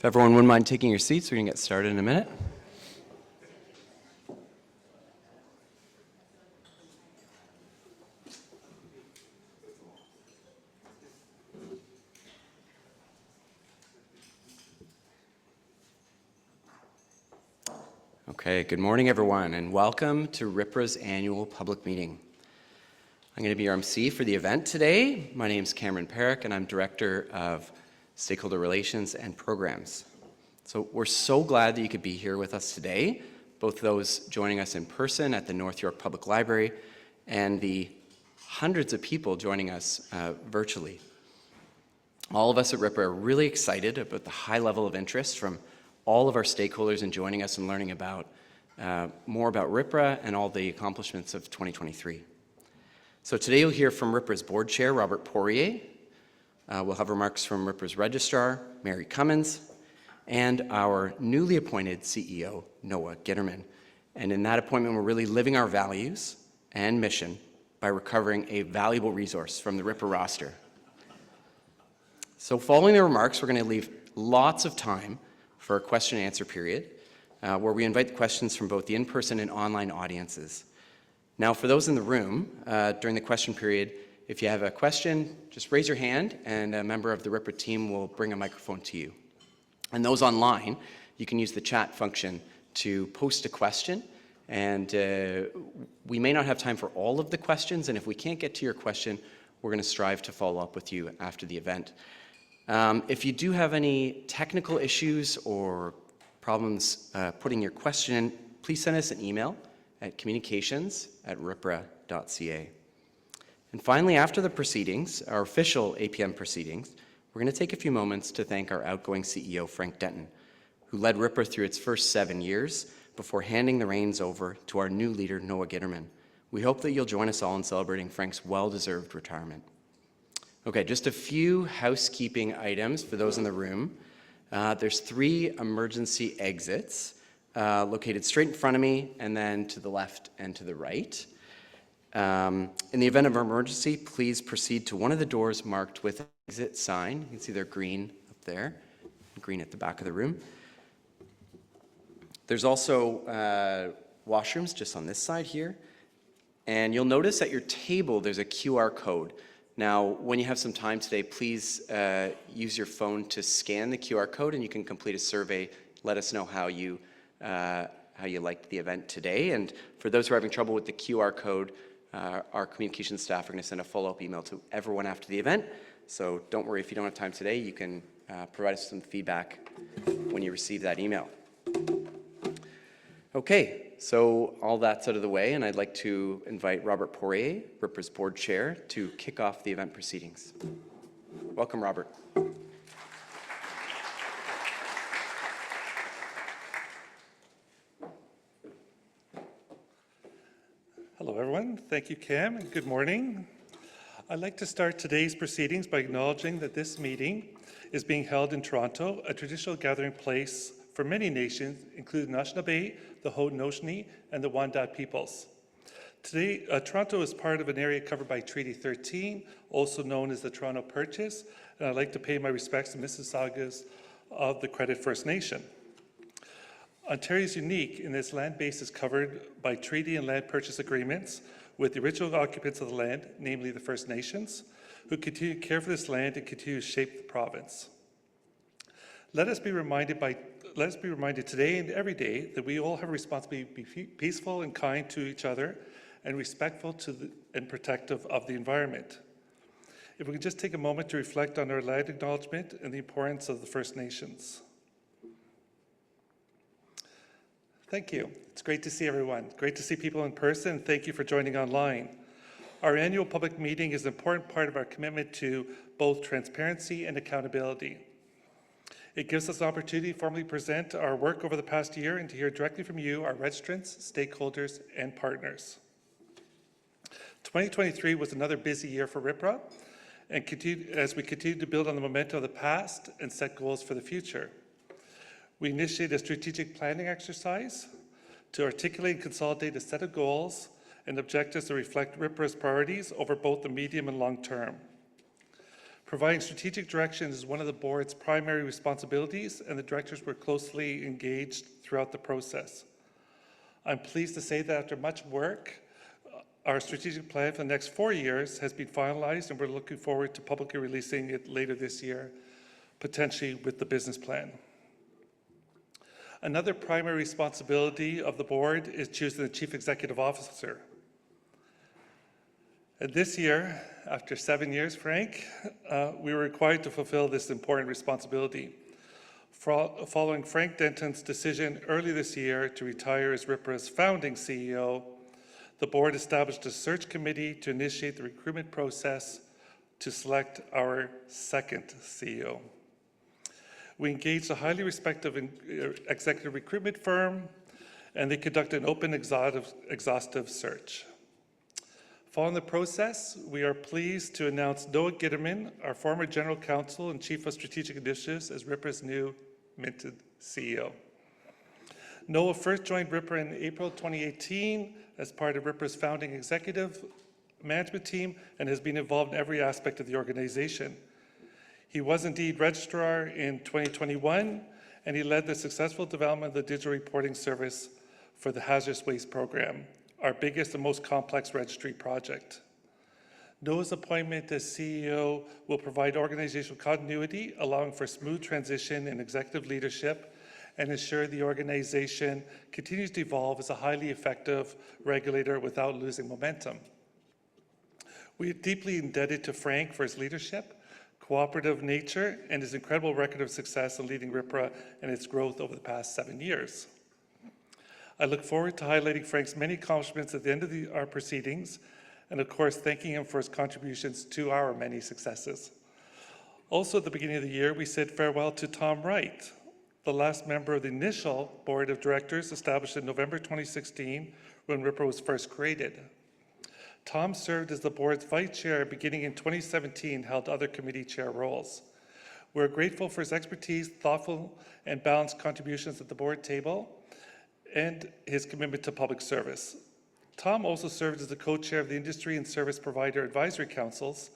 If everyone wouldn't mind taking your seats, we're going to get started in a minute. Okay, good morning everyone, and welcome to RPRA's annual public meeting. I'm going to be your emcee for the event today. My name is Parrack, and I'm Director of Stakeholder Relations and Programs. So we're so glad that you could be here with us today, both those joining us in person at the North York Public Library and the hundreds of people joining us virtually. All of us at RPRA are really excited about the high level of interest from all of our stakeholders in joining us and learning about more about RPRA and all the accomplishments of 2023. So today you'll hear from RPRA's board chair, Robert Poirier. We'll have remarks from RPRA's registrar, Mary Cummins, and our newly appointed CEO, Noah Gitterman. And in that appointment, we're really living our values and mission by recovering a valuable resource from the RPRA roster. So following the remarks, we're going to leave lots of time for a question and answer period, where we invite questions from both the in-person and online audiences. Now, for those in the room, during the question period, if you have a question, just raise your hand and a member of the RPRA team will bring a microphone to you. And those online, you can use the chat function to post a question, and we may not have time for all of the questions, and if we can't get to your question, we're going to strive to follow up with you after the event. If you do have any technical issues or problems putting your question in, please send us an email at communications@rpra.ca. And finally, after the proceedings, our official APM proceedings, we're going to take a few moments to thank our outgoing CEO, Frank Denton, who led RPRA through its first 7 years before handing the reins over to our new leader, Noah Gitterman. We hope that you'll join us all in celebrating Frank's well-deserved retirement. Okay, just a few housekeeping items for those in the room. There's 3 emergency exits located straight in front of me and then to the left and to the right. In the event of an emergency, please proceed to one of the doors marked with an exit sign. You can see they're green up there, green at the back of the room. There's also washrooms just on this side here. And you'll notice at your table there's a QR code. Now, when you have some time today, please use your phone to scan the QR code, and you can complete a survey. Let us know how you liked the event today. And for those who are having trouble with the QR code, our communications staff are going to send a follow-up email to everyone after the event. So don't worry if you don't have time today. You can provide us some feedback when you receive that email. Okay. So all that's out of the way, and I'd like to invite Robert Poirier, RPRA's board chair, to kick off the event proceedings. Welcome, Robert. Hello, everyone. Thank you, Cam, and good morning. I'd like to start today's proceedings by acknowledging that this meeting is being held in Toronto, a traditional gathering place for many nations, including Anishinaabe, the Haudenosaunee, and the Wendat peoples. Today, Toronto is part of an area covered by Treaty 13, also known as the Toronto Purchase, and I'd like to pay my respects to Mississaugas of the Credit First Nation. Ontario is unique in its land base is covered by treaty and land purchase agreements with the original occupants of the land, namely the First Nations, who continue to care for this land and continue to shape the province. Let us be reminded today and every day that we all have a responsibility to be peaceful and kind to each other and respectful and protective of the environment. If we could just take a moment to reflect on our land acknowledgement and the importance of the First Nations. Thank you. It's great to see everyone. Great to see people in person. Thank you for joining online. Our annual public meeting is an important part of our commitment to both transparency and accountability. It gives us an opportunity to formally present our work over the past year and to hear directly from you, our registrants, stakeholders, and partners. 2023 was another busy year for RPRA, and as we continue to build on the momentum of the past and set goals for the future. We initiated a strategic planning exercise to articulate and consolidate a set of goals and objectives that reflect RPRA's priorities over both the medium and long term. Providing strategic direction is one of the board's primary responsibilities, and the directors were closely engaged throughout the process. I'm pleased to say that after much work, our strategic plan for the next 4 years has been finalized, and we're looking forward to publicly releasing it later this year, potentially with the business plan. Another primary responsibility of the board is choosing the chief executive officer. And this year, after 7 years, Frank, we were required to fulfill this important responsibility. Following Frank Denton's decision early this year to retire as RPRA's founding CEO, the board established a search committee to initiate the recruitment process to select our second CEO. We engaged a highly respected executive recruitment firm, and they conducted an open, exhaustive search. Following the process, we are pleased to announce Noah Gitterman, our former General Counsel and Chief of Strategic Initiatives, as RPRA's new minted CEO. Noah first joined RPRA in April 2018 as part of RPRA's founding executive management team and has been involved in every aspect of the organization. He was indeed Registrar in 2021, and he led the successful development of the digital reporting service for the Hazardous Waste Program, our biggest and most complex registry project. Noah's appointment as CEO will provide organizational continuity, allowing for smooth transition in executive leadership, and ensure the organization continues to evolve as a highly effective regulator without losing momentum. We are deeply indebted to Frank for his leadership, cooperative nature, and his incredible record of success in leading RPRA and its growth over the past 7 years. I look forward to highlighting Frank's many accomplishments at the end of our proceedings, and of course, thanking him for his contributions to our many successes. Also, at the beginning of the year, we said farewell to Tom Wright, the last member of the initial board of directors established in November 2016 when RPRA was first created. Tom served as the board's vice chair beginning in 2017, held other committee chair roles. We're grateful for his expertise, thoughtful and balanced contributions at the board table, and his commitment to public service. Tom also served as the co-chair of the Industry and Service Provider Advisory Councils.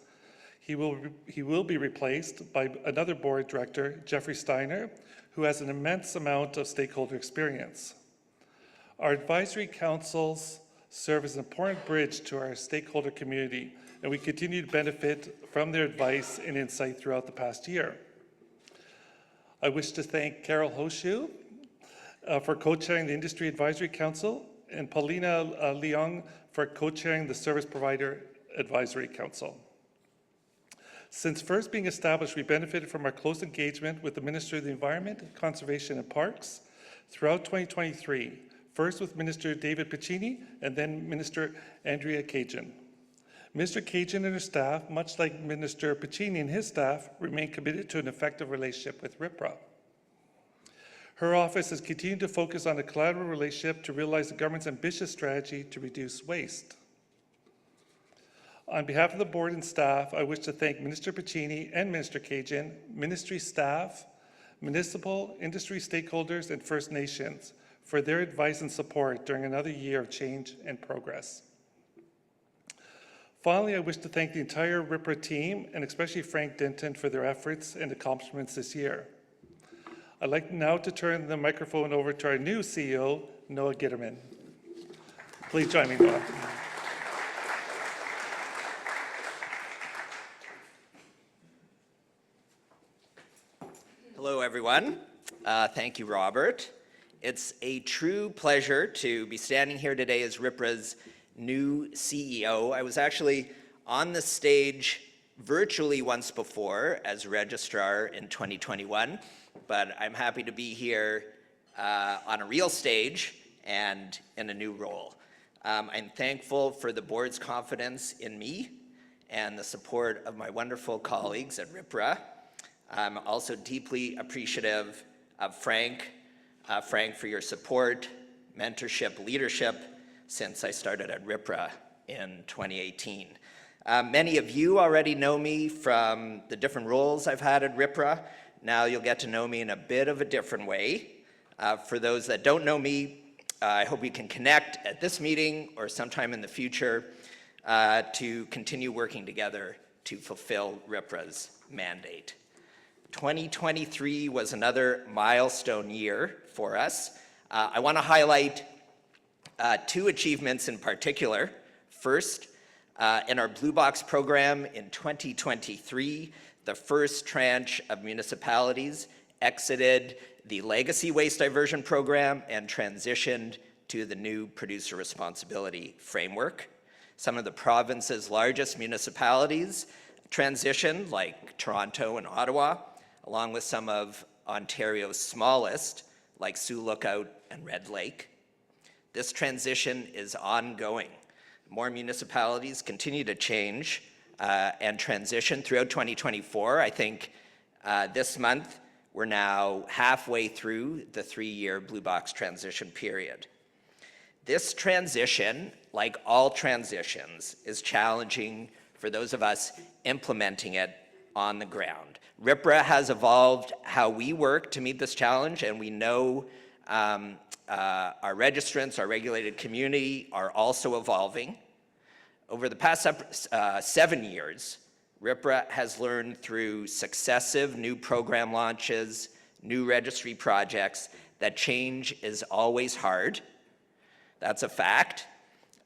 He will be replaced by another board director, Jeffrey Steiner, who has an immense amount of stakeholder experience. Our advisory councils serve as an important bridge to our stakeholder community, and we continue to benefit from their advice and insight throughout the past year. I wish to thank Carol Hoshu for co-chairing the Industry Advisory Council, and Paulina Leong for co-chairing the Service Provider Advisory Council. Since first being established, we benefited from our close engagement with the Minister of the Environment, Conservation and Parks throughout 2023, first with Minister David Piccini and then Minister Andrea Cajun. Minister Cajun and her staff, much like Minister Piccini and his staff, remain committed to an effective relationship with RPRA. Her office has continued to focus on a collaborative relationship to realize the government's ambitious strategy to reduce waste. On behalf of the board and staff, I wish to thank Minister Piccini and Minister Cajun, ministry staff, municipal, industry stakeholders, and First Nations for their advice and support during another year of change and progress. Finally, I wish to thank the entire RPRA team, and especially Frank Denton, for their efforts and accomplishments this year. I'd like now to turn the microphone over to our new CEO, Noah Gitterman. Please join me, Noah. Hello, everyone. Thank you, Robert. It's a true pleasure to be standing here today as RPRA's new CEO. I was actually on the stage virtually once before as Registrar in 2021, but I'm happy to be here on a real stage and in a new role. I'm thankful for the board's confidence in me and the support of my wonderful colleagues at RPRA. I'm also deeply appreciative of Frank for your support, mentorship, leadership since I started at RPRA in 2018. Many of you already know me from the different roles I've had at RPRA. Now you'll get to know me in a bit of a different way. For those that don't know me, I hope we can connect at this meeting or sometime in the future to continue working together to fulfill RPRA's mandate. 2023 was another milestone year for us. I want to highlight two achievements in particular. First, in our Blue Box program in 2023, the first tranche of municipalities exited the legacy waste diversion program and transitioned to the new producer responsibility framework. Some of the province's largest municipalities transitioned, like Toronto and Ottawa, along with some of Ontario's smallest, like Sioux Lookout and Red Lake. This transition is ongoing. More municipalities continue to change and transition throughout 2024. I think this month we're now halfway through the 3-year Blue Box transition period. This transition, like all transitions, is challenging for those of us implementing it on the ground. RPRA has evolved how we work to meet this challenge, and we know our registrants, our regulated community are also evolving. Over the past 7 years, RPRA has learned through successive new program launches, new registry projects, that change is always hard. That's a fact.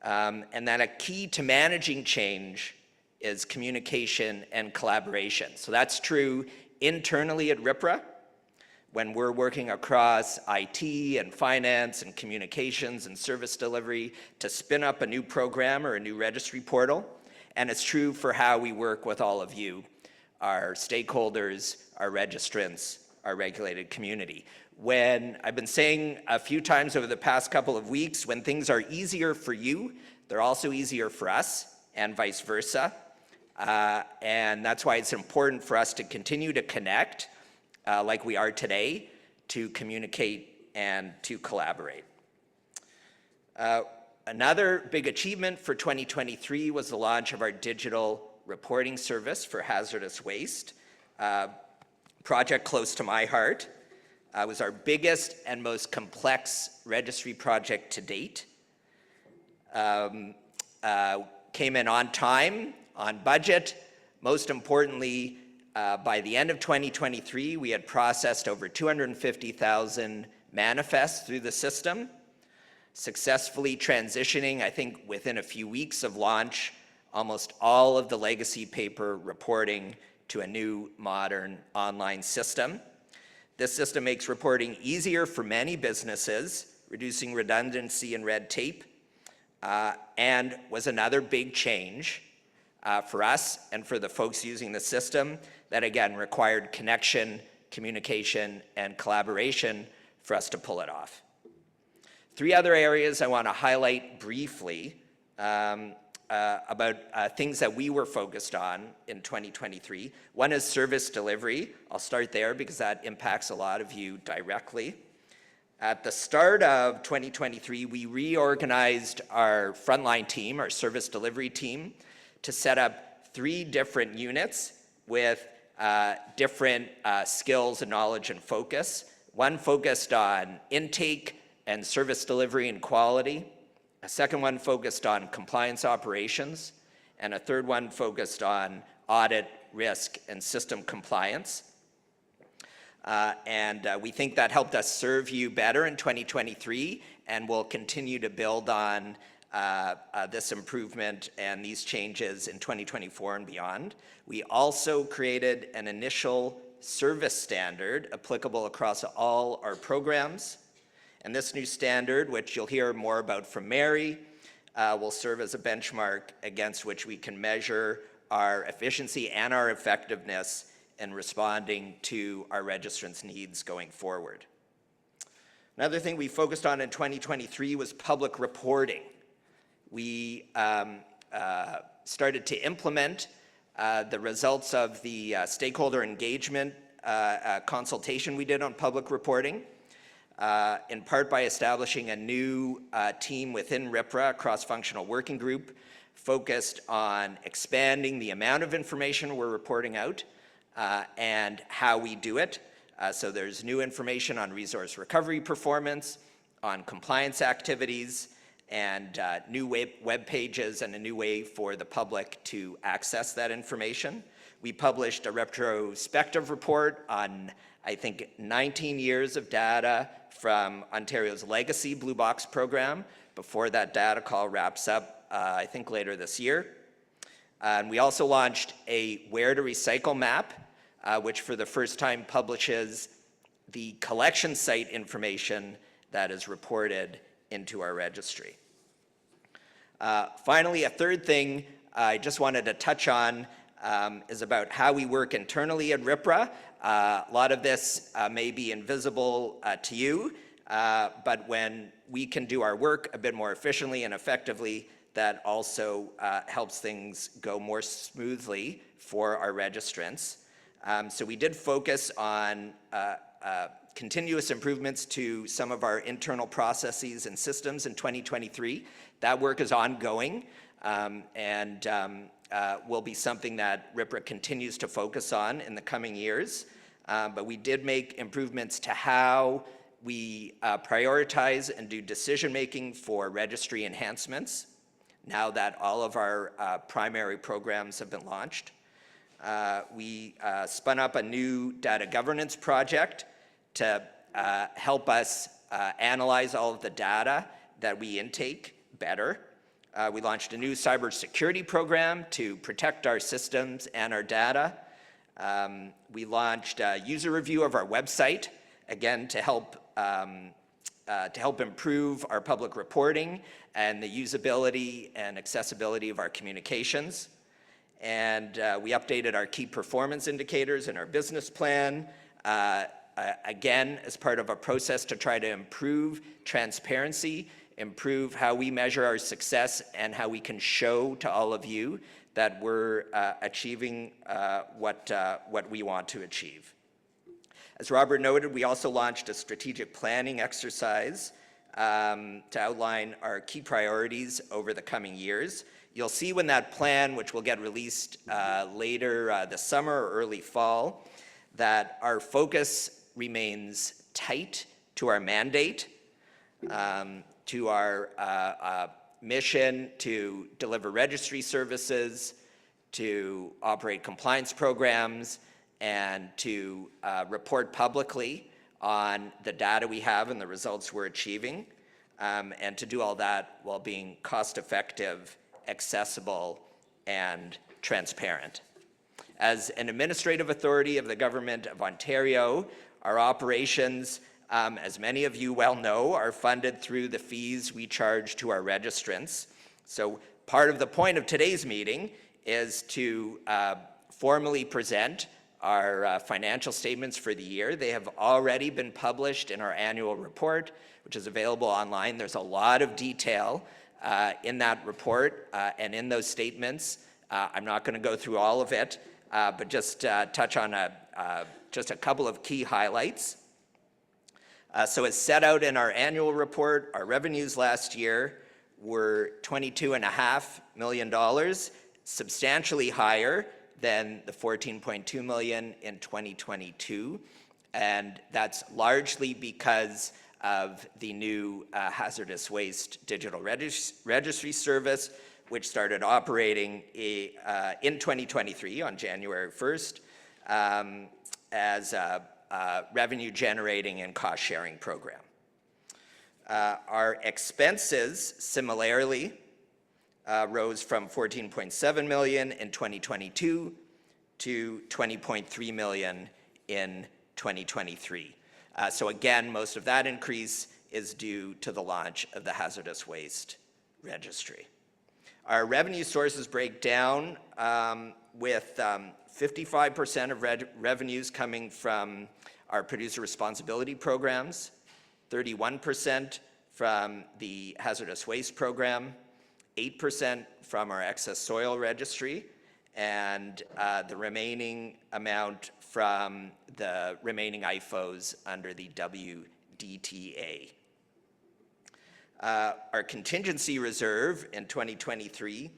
And that a key to managing change is communication and collaboration. So that's true internally at RPRA, when we're working across IT and finance and communications and service delivery to spin up a new program or a new registry portal. And it's true for how we work with all of you, our stakeholders, our registrants, our regulated community. When I've been saying a few times over the past couple of weeks, when things are easier for you, they're also easier for us, and vice versa. And that's why it's important for us to continue to connect, like we are today, to communicate and to collaborate. Another big achievement for 2023 was the launch of our digital reporting service for hazardous waste. Project close to my heart. It was our biggest and most complex registry project to date. Came in on time, on budget. Most importantly, by the end of 2023, we had processed over 250,000 manifests through the system, successfully transitioning, I think within a few weeks of launch, almost all of the legacy paper reporting to a new modern online system. This system makes reporting easier for many businesses, reducing redundancy and red tape, and was another big change for us and for the folks using the system that, again, required connection, communication, and collaboration for us to pull it off. 3 other areas I want to highlight briefly about things that we were focused on in 2023. One is service delivery. I'll start there because that impacts a lot of you directly. At the start of 2023, we reorganized our frontline team, our service delivery team, to set up 3 different units with different skills and knowledge and focus. One focused on intake and service delivery and quality. A second one focused on compliance operations. And a third one focused on audit, risk, and system compliance. We think that helped us serve you better in 2023, and we'll continue to build on this improvement and these changes in 2024 and beyond. We also created an initial service standard applicable across all our programs. And this new standard, which you'll hear more about from Mary, will serve as a benchmark against which we can measure our efficiency and our effectiveness in responding to our registrants' needs going forward. Another thing we focused on in 2023 was public reporting. We started to implement the results of the stakeholder engagement consultation we did on public reporting, in part by establishing a new team within RPRA, a cross-functional working group, focused on expanding the amount of information we're reporting out and how we do it. So there's new information on resource recovery performance, on compliance activities, and new web pages and a new way for the public to access that information. We published a retrospective report on, I think, 19 years of data from Ontario's legacy Blue Box program before that data call wraps up, I think, later this year. And we also launched a Where to Recycle map, which for the first time publishes the collection site information that is reported into our registry. Finally, a third thing I just wanted to touch on is about how we work internally at RPRA. A lot of this may be invisible to you, but when we can do our work a bit more efficiently and effectively, that also helps things go more smoothly for our registrants. So we did focus on continuous improvements to some of our internal processes and systems in 2023. That work is ongoing and will be something that RPRA continues to focus on in the coming years. But we did make improvements to how we prioritize and do decision-making for registry enhancements now that all of our primary programs have been launched. We spun up a new data governance project to help us analyze all of the data that we intake better. We launched a new cybersecurity program to protect our systems and our data. We launched a user review of our website, again, to help improve our public reporting and the usability and accessibility of our communications. And we updated our key performance indicators in our business plan, again, as part of a process to try to improve transparency, improve how we measure our success, and how we can show to all of you that we're achieving what we want to achieve. As Robert noted, we also launched a strategic planning exercise to outline our key priorities over the coming years. You'll see when that plan, which will get released later this summer or early fall, that our focus remains tight to our mandate, to our mission to deliver registry services, to operate compliance programs, and to report publicly on the data we have and the results we're achieving, and to do all that while being cost-effective, accessible, and transparent. As an administrative authority of the Government of Ontario, our operations, as many of you well know, are funded through the fees we charge to our registrants. So part of the point of today's meeting is to formally present our financial statements for the year. They have already been published in our annual report, which is available online. There's a lot of detail in that report and in those statements. I'm not going to go through all of it, but just touch on just a couple of key highlights. So as set out in our annual report, our revenues last year were $22.5 million, substantially higher than the $14.2 million in 2022. And that's largely because of the new hazardous waste digital registry service, which started operating in 2023 on January 1st as a revenue generating and cost sharing program. Our expenses similarly rose from $14.7 million in 2022 to $20.3 million in 2023. So again, most of that increase is due to the launch of the hazardous waste registry. Our revenue sources break down with 55% of revenues coming from our producer responsibility programs, 31% from the hazardous waste program, 8% from our excess soil registry, and the remaining amount from the remaining IFOs under the WDTA. Our contingency reserve in 2023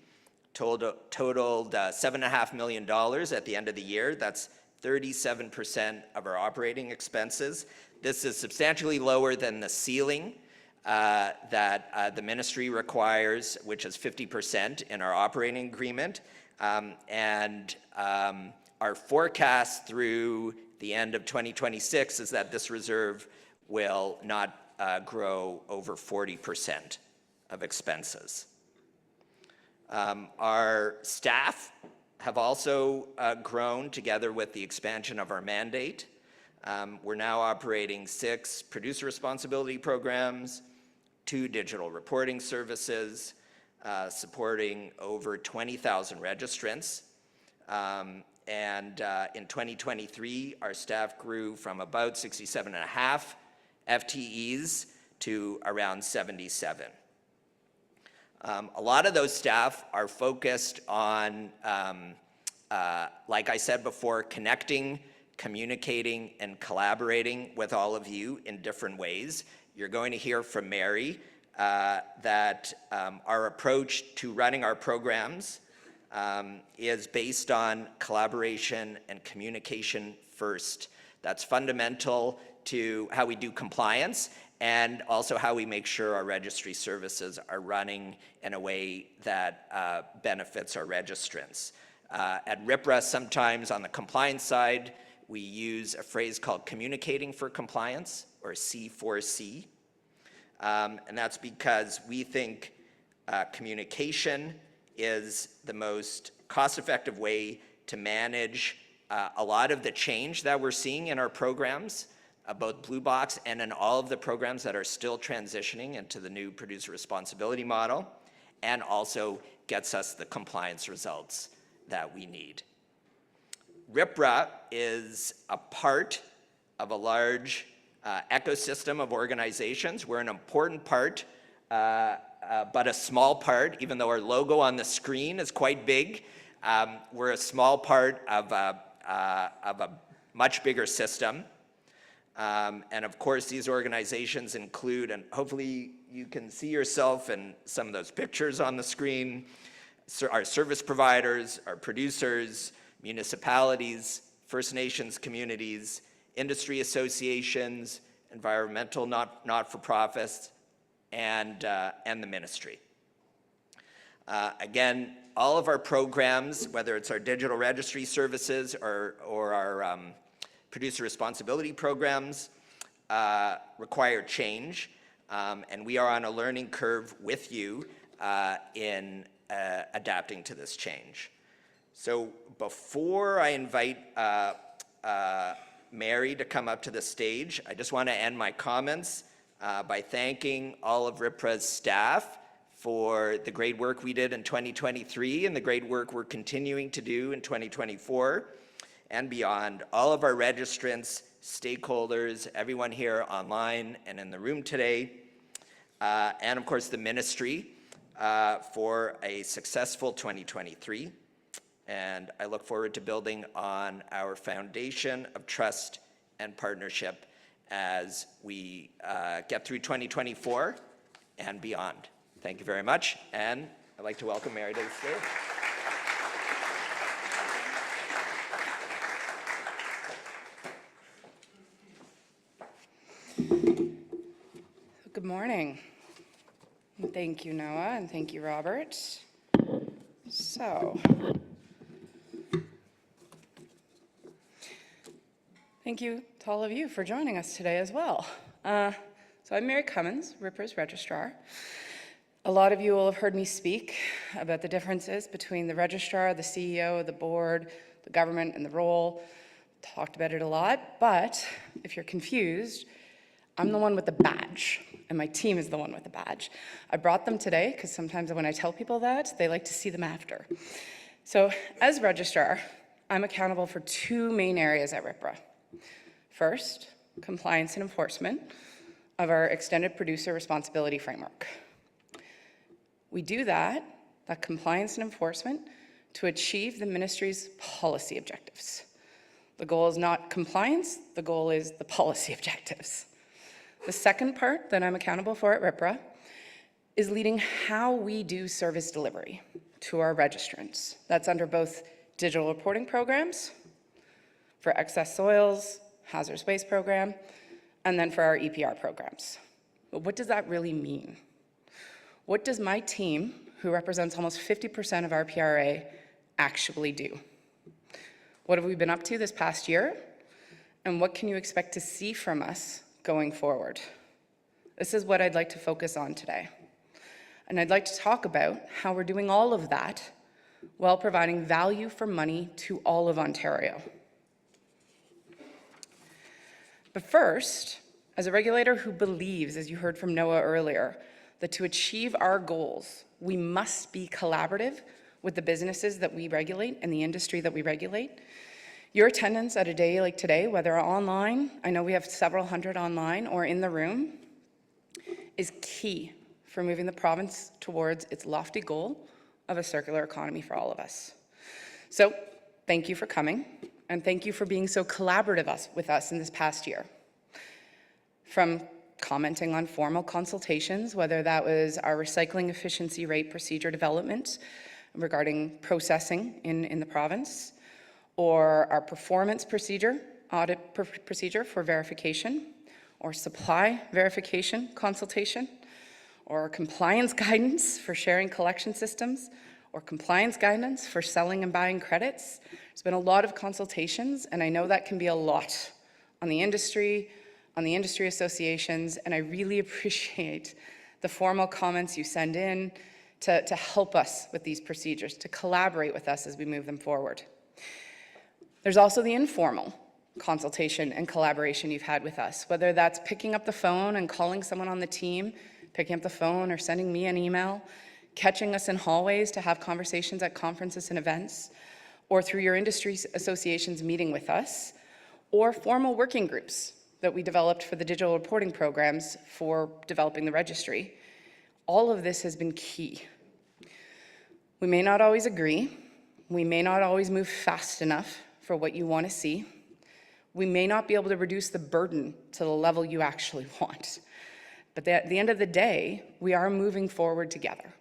totaled $7.5 million at the end of the year. That's 37% of our operating expenses. This is substantially lower than the ceiling that the ministry requires, which is 50% in our operating agreement, and our forecast through the end of 2026 is that this reserve will not grow over 40% of expenses. Our staff have also grown together with the expansion of our mandate. We're now operating 6 producer responsibility programs, 2 digital reporting services, supporting over 20,000 registrants. And in 2023, our staff grew from about 67.5 FTEs to around 77. A lot of those staff are focused on, like I said before, connecting, communicating, and collaborating with all of you in different ways. You're going to hear from Mary that our approach to running our programs is based on collaboration and communication first. That's fundamental to how we do compliance and also how we make sure our registry services are running in a way that benefits our registrants. At RPRA, sometimes on the compliance side, we use a phrase called communicating for compliance, or C4C. And that's because we think communication is the most cost-effective way to manage a lot of the change that we're seeing in our programs, both Blue Box and in all of the programs that are still transitioning into the new producer responsibility model, and also gets us the compliance results that we need. RPRA is a part of a large ecosystem of organizations. We're an important part, but a small part, even though our logo on the screen is quite big. We're a small part of a much bigger system. And of course, these organizations include, and hopefully you can see yourself in some of those pictures on the screen, our service providers, our producers, municipalities, First Nations communities, industry associations, environmental not-for-profits, and the ministry. Again, all of our programs, whether it's our digital registry services or our producer responsibility programs, require change, and we are on a learning curve with you in adapting to this change. So before I invite Mary to come up to the stage, I just want to end my comments by thanking all of RPRA's staff for the great work we did in 2023 and the great work we're continuing to do in 2024 and beyond. All of our registrants, stakeholders, everyone here online and in the room today, and of course the ministry for a successful 2023. And I look forward to building on our foundation of trust and partnership as we get through 2024 and beyond. Thank you very much, and I'd like to welcome Mary to the stage. Good morning. Thank you, Noah, and thank you, Robert. So, thank you to all of you for joining us today as well. So I'm Mary Cummins, RPRA's Registrar. A lot of you will have heard me speak about the differences between the Registrar, the CEO, the board, the government, and the role. Talked about it a lot, but if you're confused, I'm the one with the badge, and my team is the one with the badge. I brought them today because sometimes when I tell people that, they like to see them after. So as Registrar, I'm accountable for 2 main areas at RPRA. First, compliance and enforcement of our extended producer responsibility framework. We do that compliance and enforcement, to achieve the ministry's policy objectives. The goal is not compliance, the goal is the policy objectives. The second part that I'm accountable for at RPRA is leading how we do service delivery to our registrants. That's under both digital reporting programs, for excess soils, hazardous waste program, and then for our EPR programs. but what does that really mean? What does my team, who represents almost 50% of RPRA, actually do? What have we been up to this past year? And what can you expect to see from us going forward? This is what I'd like to focus on today. And I'd like to talk about how we're doing all of that while providing value for money to all of Ontario. But first, as a regulator who believes, as you heard from Noah earlier, that to achieve our goals, we must be collaborative with the businesses that we regulate and the industry that we regulate, your attendance at a day like today, whether online, I know we have several hundred online, or in the room, is key for moving the province towards its lofty goal of a circular economy for all of us. So thank you for coming, and thank you for being so collaborative with us in this past year. From commenting on formal consultations, whether that was our recycling efficiency rate procedure development regarding processing in the province, or our performance procedure, audit procedure for verification, or supply verification consultation, or compliance guidance for sharing collection systems, or compliance guidance for selling and buying credits. There's been a lot of consultations, and I know that can be a lot on the industry associations, and I really appreciate the formal comments you send in to help us with these procedures, to collaborate with us as we move them forward. There's also the informal consultation and collaboration you've had with us, whether that's picking up the phone and calling someone on the team, picking up the phone or sending me an email, catching us in hallways to have conversations at conferences and events, or through your industry associations meeting with us, or formal working groups that we developed for the digital reporting programs for developing the registry. All of this has been key. We may not always agree. We may not always move fast enough for what you want to see. We may not be able to reduce the burden to the level you actually want. But at the end of the day, we are moving forward together.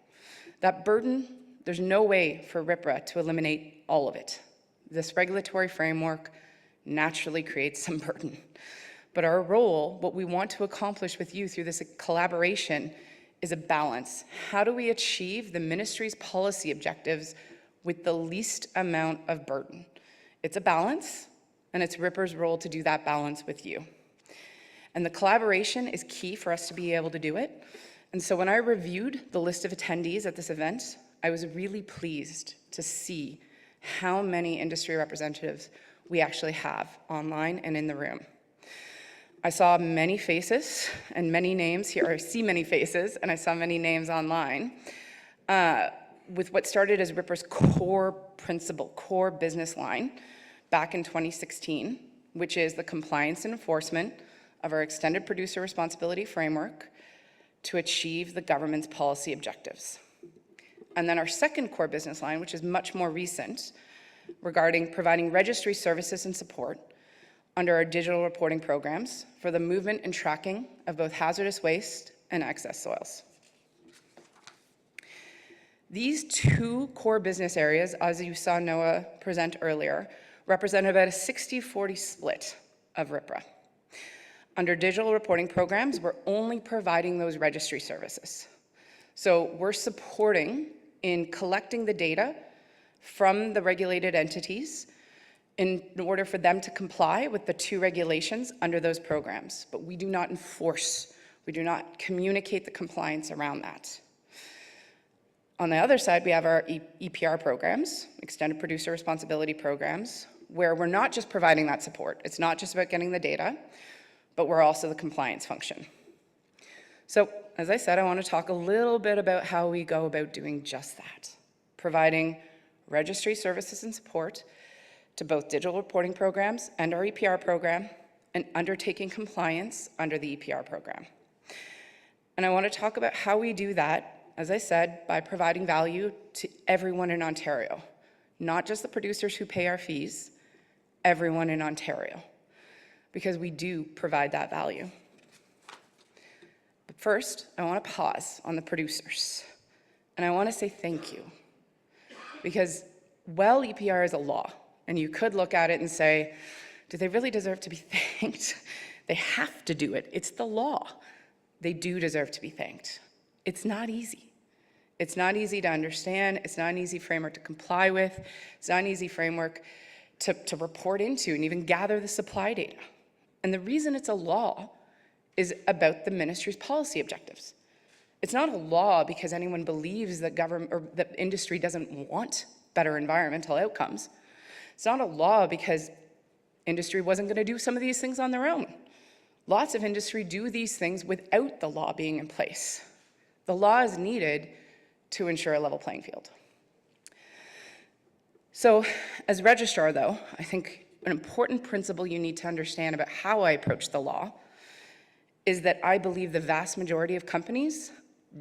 That burden, there's no way for RPRA to eliminate all of it. This regulatory framework naturally creates some burden. But our role, what we want to accomplish with you through this collaboration, is a balance. How do we achieve the ministry's policy objectives with the least amount of burden? It's a balance, and it's RPRA's role to do that balance with you. And the collaboration is key for us to be able to do it. And so when I reviewed the list of attendees at this event, I was really pleased to see how many industry representatives we actually have online and in the room. I saw many faces and many names here, or I see many faces, and I saw many names online with what started as RPRA's core principle, core business line back in 2016, which is the compliance and enforcement of our extended producer responsibility framework to achieve the government's policy objectives. And then our second core business line, which is much more recent, regarding providing registry services and support under our digital reporting programs for the movement and tracking of both hazardous waste and excess soils. These two core business areas, as you saw Noah present earlier, represent about a 60-40 split of RPRA. Under digital reporting programs, we're only providing those registry services. So we're supporting in collecting the data from the regulated entities in order for them to comply with the two regulations under those programs. But we do not enforce, we do not communicate the compliance around that. On the other side, we have our EPR programs, Extended Producer Responsibility Programs, where we're not just providing that support. It's not just about getting the data, but we're also the compliance function. So, as I said, I want to talk a little bit about how we go about doing just that, providing registry services and support to both digital reporting programs and our EPR program, and undertaking compliance under the EPR program. And I want to talk about how we do that, as I said, by providing value to everyone in Ontario, not just the producers who pay our fees, everyone in Ontario, because we do provide that value. But first, I want to pause on the producers, and I want to say thank you, because while EPR is a law, and you could look at it and say, do they really deserve to be thanked? They have to do it. It's the law. they do deserve to be thanked. It's not easy. It's not easy to understand. It's not an easy framework to comply with. It's not an easy framework to report into and even gather the supply data. And the reason it's a law is about the ministry's policy objectives. It's not a law because anyone believes that government or that industry doesn't want better environmental outcomes. It's not a law because industry wasn't going to do some of these things on their own. Lots of industry do these things without the law being in place. The law is needed to ensure a level playing field. So as registrar, though, I think an important principle you need to understand about how I approach the law is that I believe the vast majority of companies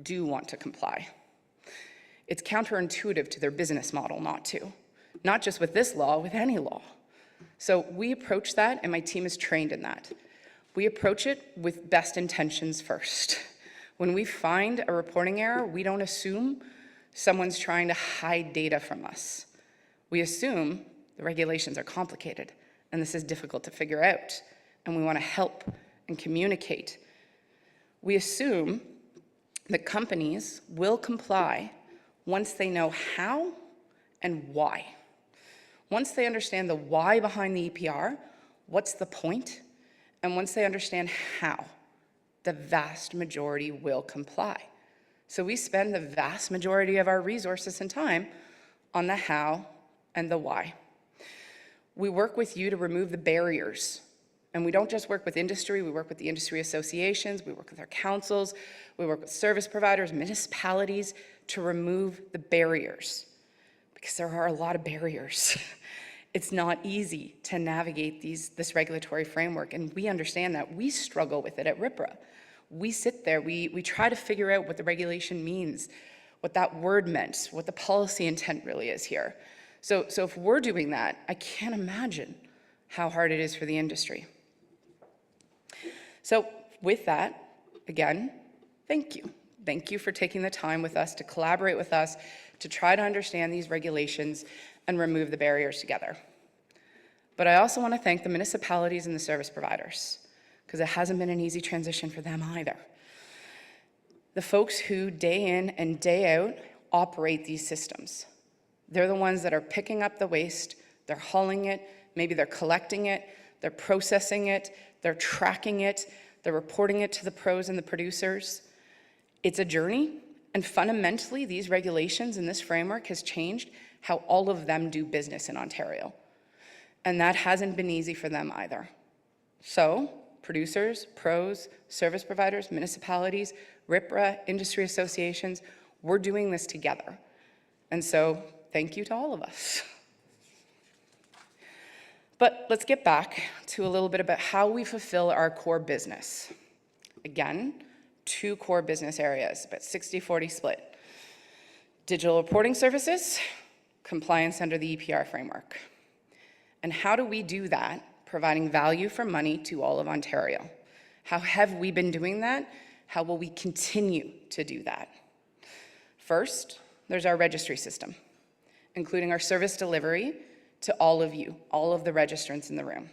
do want to comply. It's counterintuitive to their business model not to, not just with this law, with any law. So we approach that, and my team is trained in that. We approach it with best intentions first. When we find a reporting error, we don't assume someone's trying to hide data from us. We assume the regulations are complicated, and this is difficult to figure out, and we want to help and communicate. We assume that companies will comply once they know how and why. Once they understand the why behind the EPR, what's the point, and once they understand how, the vast majority will comply. So we spend the vast majority of our resources and time on the how and the why. We work with you to remove the barriers. And we don't just work with industry, we work with the industry associations, we work with our councils, we work with service providers, municipalities to remove the barriers. Because there are a lot of barriers. It's not easy to navigate this regulatory framework, and we understand that. We struggle with it at RPRA. We sit there, we try to figure out what the regulation means, what that word meant, what the policy intent really is here. So if we're doing that, I can't imagine how hard it is for the industry. So with that, again, thank you. Thank you for taking the time with us to collaborate with us, to try to understand these regulations and remove the barriers together. But I also want to thank the municipalities and the service providers, because it hasn't been an easy transition for them either. The folks who day in and day out operate these systems. They're the ones that are picking up the waste, they're hauling it, maybe they're collecting it, they're processing it, they're tracking it, they're reporting it to the pros and the producers. It's a journey, and fundamentally, these regulations and this framework has changed how all of them do business in Ontario. And that hasn't been easy for them either. So, producers, pros, service providers, municipalities, RPRA, industry associations, we're doing this together. And so, thank you to all of us. But let's get back to a little bit about how we fulfill our core business. Again, 2 core business areas, about 60-40 split. Digital reporting services, compliance under the EPR framework. And how do we do that, providing value for money to all of Ontario? How have we been doing that? How will we continue to do that? First, there's our registry system, including our service delivery to all of you, all of the registrants in the room.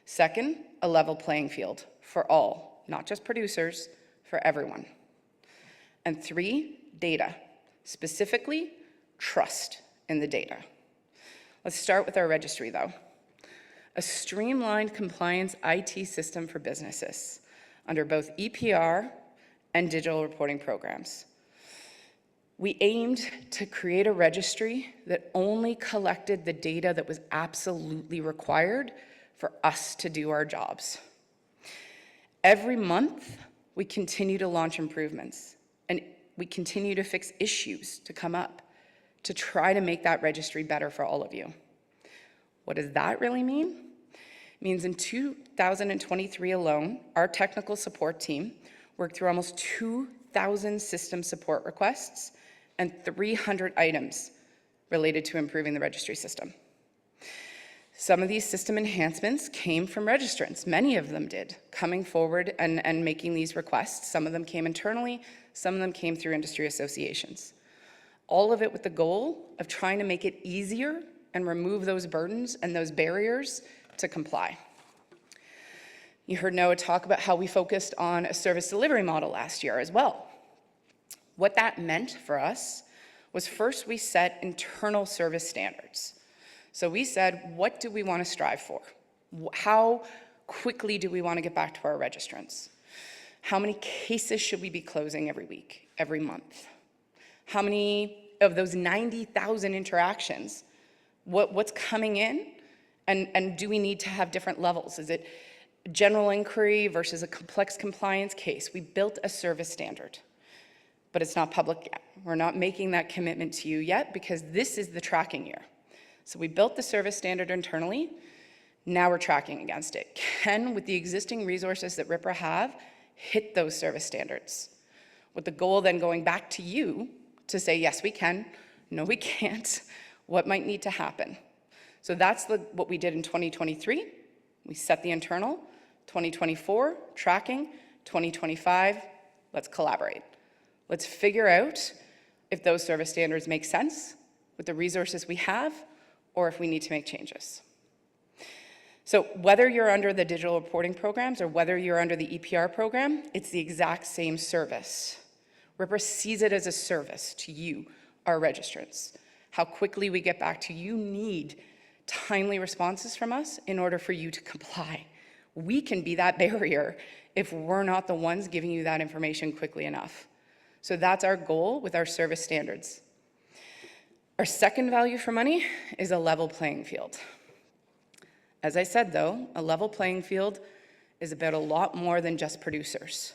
Second, a level playing field for all, not just producers, for everyone. And 3, data, specifically trust in the data. Let's start with our registry though. A streamlined compliance IT system for businesses under both EPR and digital reporting programs. We aimed to create a registry that only collected the data that was absolutely required for us to do our jobs. Every month, we continue to launch improvements, and we continue to fix issues to come up to try to make that registry better for all of you. What does that really mean? It means in 2023 alone, our technical support team worked through almost 2,000 system support requests and 300 items related to improving the registry system. Some of these system enhancements came from registrants. Many of them did, coming forward and making these requests. Some of them came internally, some of them came through industry associations. All of it with the goal of trying to make it easier and remove those burdens and those barriers to comply. You heard Noah talk about how we focused on a service delivery model last year as well. What that meant for us was first we set internal service standards. So we said, what do we want to strive for? How quickly do we want to get back to our registrants? How many cases should we be closing every week, every month? How many of those 90,000 interactions, what's coming in? And do we need to have different levels? Is it general inquiry versus a complex compliance case? We built a service standard, but it's not public yet. We're not making that commitment to you yet because this is the tracking year. So we built the service standard internally. Now we're tracking against it. Can, with the existing resources that RPRA have, hit those service standards? With the goal then going back to you to say, yes, we can, no, we can't, what might need to happen? So that's what we did in 2023. We set the internal. 2024, tracking. 2025, let's collaborate. Let's figure out if those service standards make sense with the resources we have, or if we need to make changes. So whether you're under the digital reporting programs or whether you're under the EPR program, it's the exact same service. RPRA sees it as a service to you, our registrants. How quickly we get back to you need timely responses from us in order for you to comply. We can be that barrier if we're not the ones giving you that information quickly enough. So that's our goal with our service standards. Our second value for money is a level playing field. As I said though, a level playing field is about a lot more than just producers.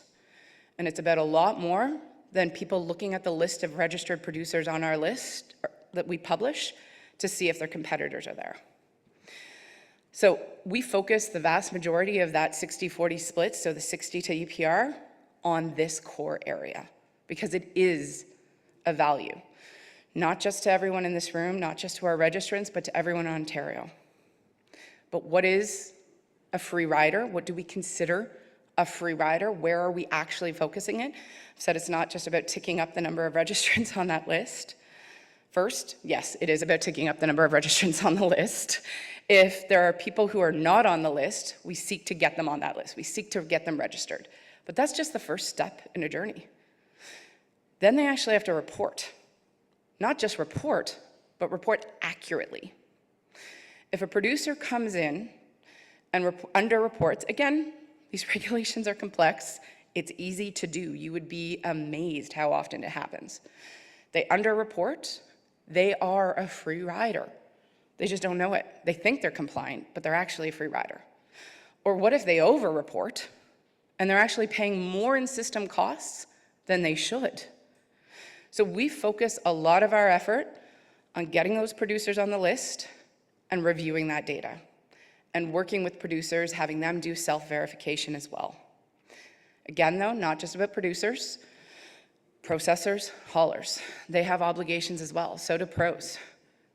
And it's about a lot more than people looking at the list of registered producers on our list that we publish to see if their competitors are there. So we focus the vast majority of that 60-40 split, so the 60 to EPR, on this core area because it is a value, not just to everyone in this room, not just to our registrants, but to everyone in Ontario. But what is a free rider? What do we consider a free rider? Where are we actually focusing it? I've said it's not just about ticking up the number of registrants on that list. First, yes, it is about ticking up the number of registrants on the list. If there are people who are not on the list, we seek to get them on that list. We seek to get them registered. But that's just the first step in a journey. Then they actually have to report. Not just report, but report accurately. If a producer comes in and underreports, again, these regulations are complex. It's easy to do. You would be amazed how often it happens. They underreport. They are a free rider. They just don't know it. They think they're compliant, but they're actually a free rider. Or what if they overreport and they're actually paying more in system costs than they should? So we focus a lot of our effort on getting those producers on the list and reviewing that data and working with producers, having them do self-verification as well. Again, though, not just about producers, processors, haulers. They have obligations as well, so do pros.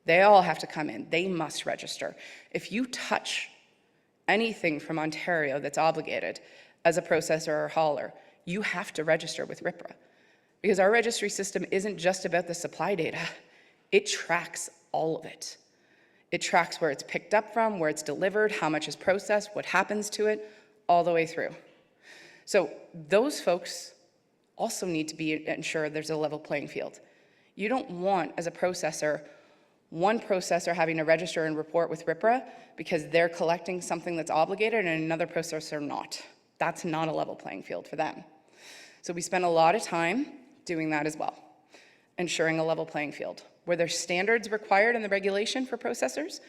They all have to come in. They must register. If you touch anything from Ontario that's obligated as a processor or hauler, you have to register with RPRA. Because our registry system isn't just about the supply data. It tracks all of it. It tracks where it's picked up from, where it's delivered, how much is processed, what happens to it, all the way through. So those folks also need to be ensured there's a level playing field. You don't want, as a processor, one processor having to register and report with RPRA because they're collecting something that's obligated and another processor not. That's not a level playing field for them. So we spend a lot of time doing that as well, ensuring a level playing field. Where there's standards required in the regulation for processors,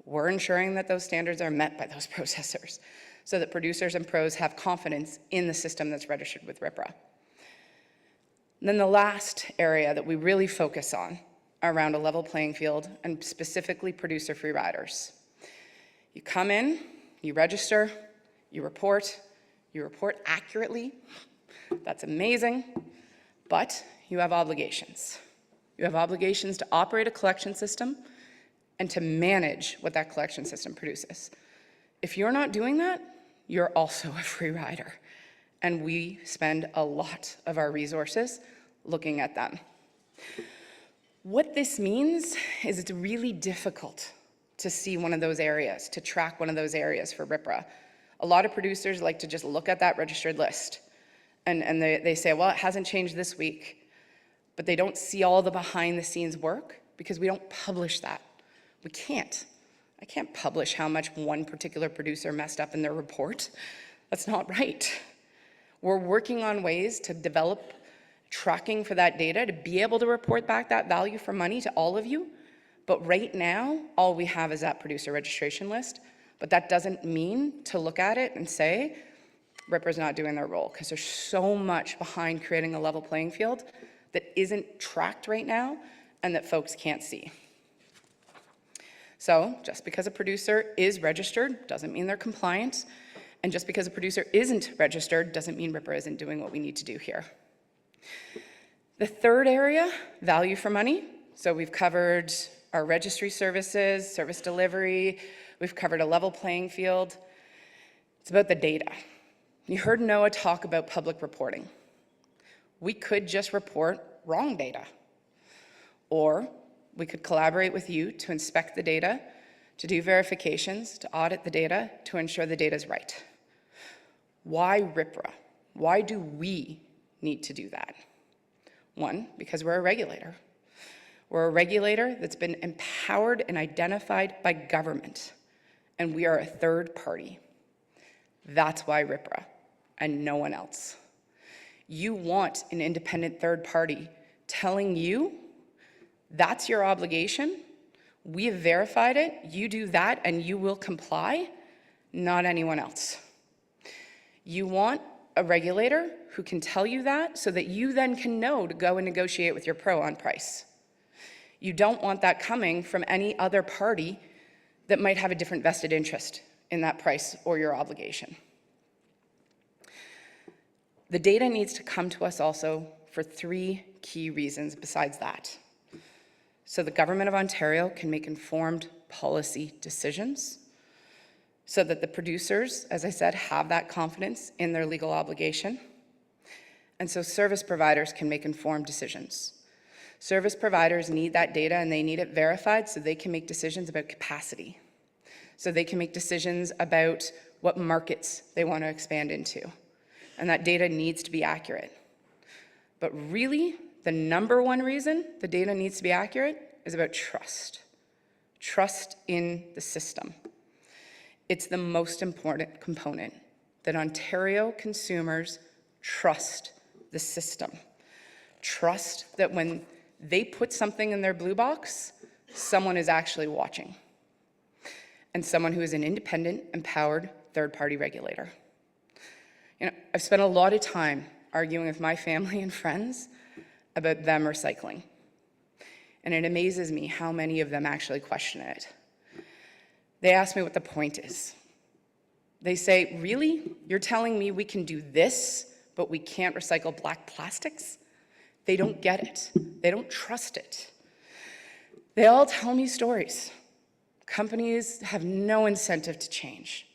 we're ensuring that those standards are met by those processors so that producers and pros have confidence in the system that's registered with RPRA. And then the last area that we really focus on around a level playing field and specifically producer-free riders. You come in, you register, you report accurately. That's amazing, but you have obligations. You have obligations to operate a collection system and to manage what that collection system produces. If you're not doing that, you're also a free rider. And we spend a lot of our resources looking at them. What this means is it's really difficult to see one of those areas, to track one of those areas for RPRA. A lot of producers like to just look at that registered list and they say, well, it hasn't changed this week, but they don't see all the behind the scenes work because we don't publish that. We can't. I can't publish how much one particular producer messed up in their report. That's not right. We're working on ways to develop tracking for that data to be able to report back that value for money to all of you. But right now, all we have is that producer registration list. But that doesn't mean to look at it and say, RPRA's not doing their role, because there's so much behind creating a level playing field that isn't tracked right now and that folks can't see. So just because a producer is registered doesn't mean they're compliant. And just because a producer isn't registered doesn't mean RPRA isn't doing what we need to do here. The third area, value for money. So we've covered our registry services, service delivery. We've covered a level playing field. It's about the data. You heard Noah talk about public reporting. We could just report wrong data, or we could collaborate with you to inspect the data, to do verifications, to audit the data, to ensure the data is right. Why RPRA? Why do we need to do that? One, because we're a regulator. We're a regulator that's been empowered and identified by government, and we are a third party. That's why RPRA, and no one else. You want an independent third party telling you that's your obligation, we have verified it, you do that, and you will comply, not anyone else. You want a regulator who can tell you that so that you then can know to go and negotiate with your pro on price. You don't want that coming from any other party that might have a different vested interest in that price or your obligation. The data needs to come to us also for three key reasons besides that. So the Government of Ontario can make informed policy decisions, so that the producers, as I said, have that confidence in their legal obligation. And so service providers can make informed decisions. Service providers need that data and they need it verified so they can make decisions about capacity. So they can make decisions about what markets they want to expand into. And that data needs to be accurate. But really, the number one reason the data needs to be accurate is about trust. Trust in the system. It's the most important component, that Ontario consumers trust the system. Trust that when they put something in their blue box, someone is actually watching. And someone who is an independent, empowered, third-party regulator. You know, I've spent a lot of time arguing with my family and friends about them recycling. And it amazes me how many of them actually question it. They ask me what the point is. They say, really? You're telling me we can do this, but we can't recycle black plastics? They don't get it. They don't trust it. They all tell me stories. Companies have no incentive to change.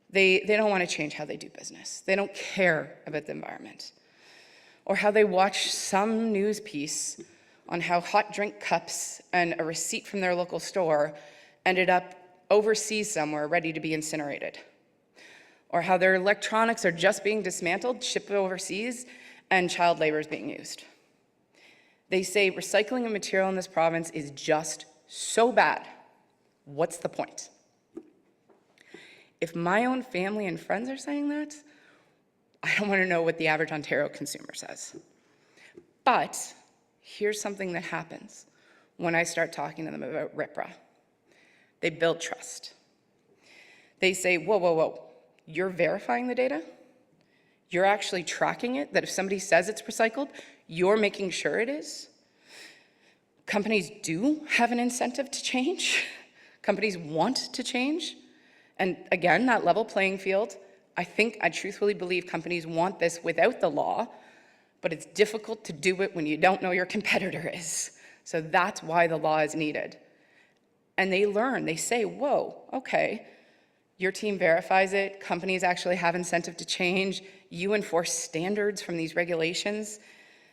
They don't want to change how they do business. They don't care about the environment. Or how they watch some news piece on how hot drink cups and a receipt from their local store ended up overseas somewhere ready to be incinerated. Or how their electronics are just being dismantled, shipped overseas, and child labor is being used. They say recycling of material in this province is just so bad. What's the point? If my own family and friends are saying that, I don't want to know what the average Ontario consumer says. But here's something that happens when I start talking to them about RPRA. They build trust. They say, whoa, whoa, whoa, you're verifying the data? You're actually tracking it, that if somebody says it's recycled, you're making sure it is? Companies do have an incentive to change. Companies want to change. And again, that level playing field, I truthfully believe companies want this without the law, but it's difficult to do it when you don't know your competitor is. So that's why the law is needed. And they learn, they say, whoa, okay, your team verifies it, companies actually have incentive to change, you enforce standards from these regulations,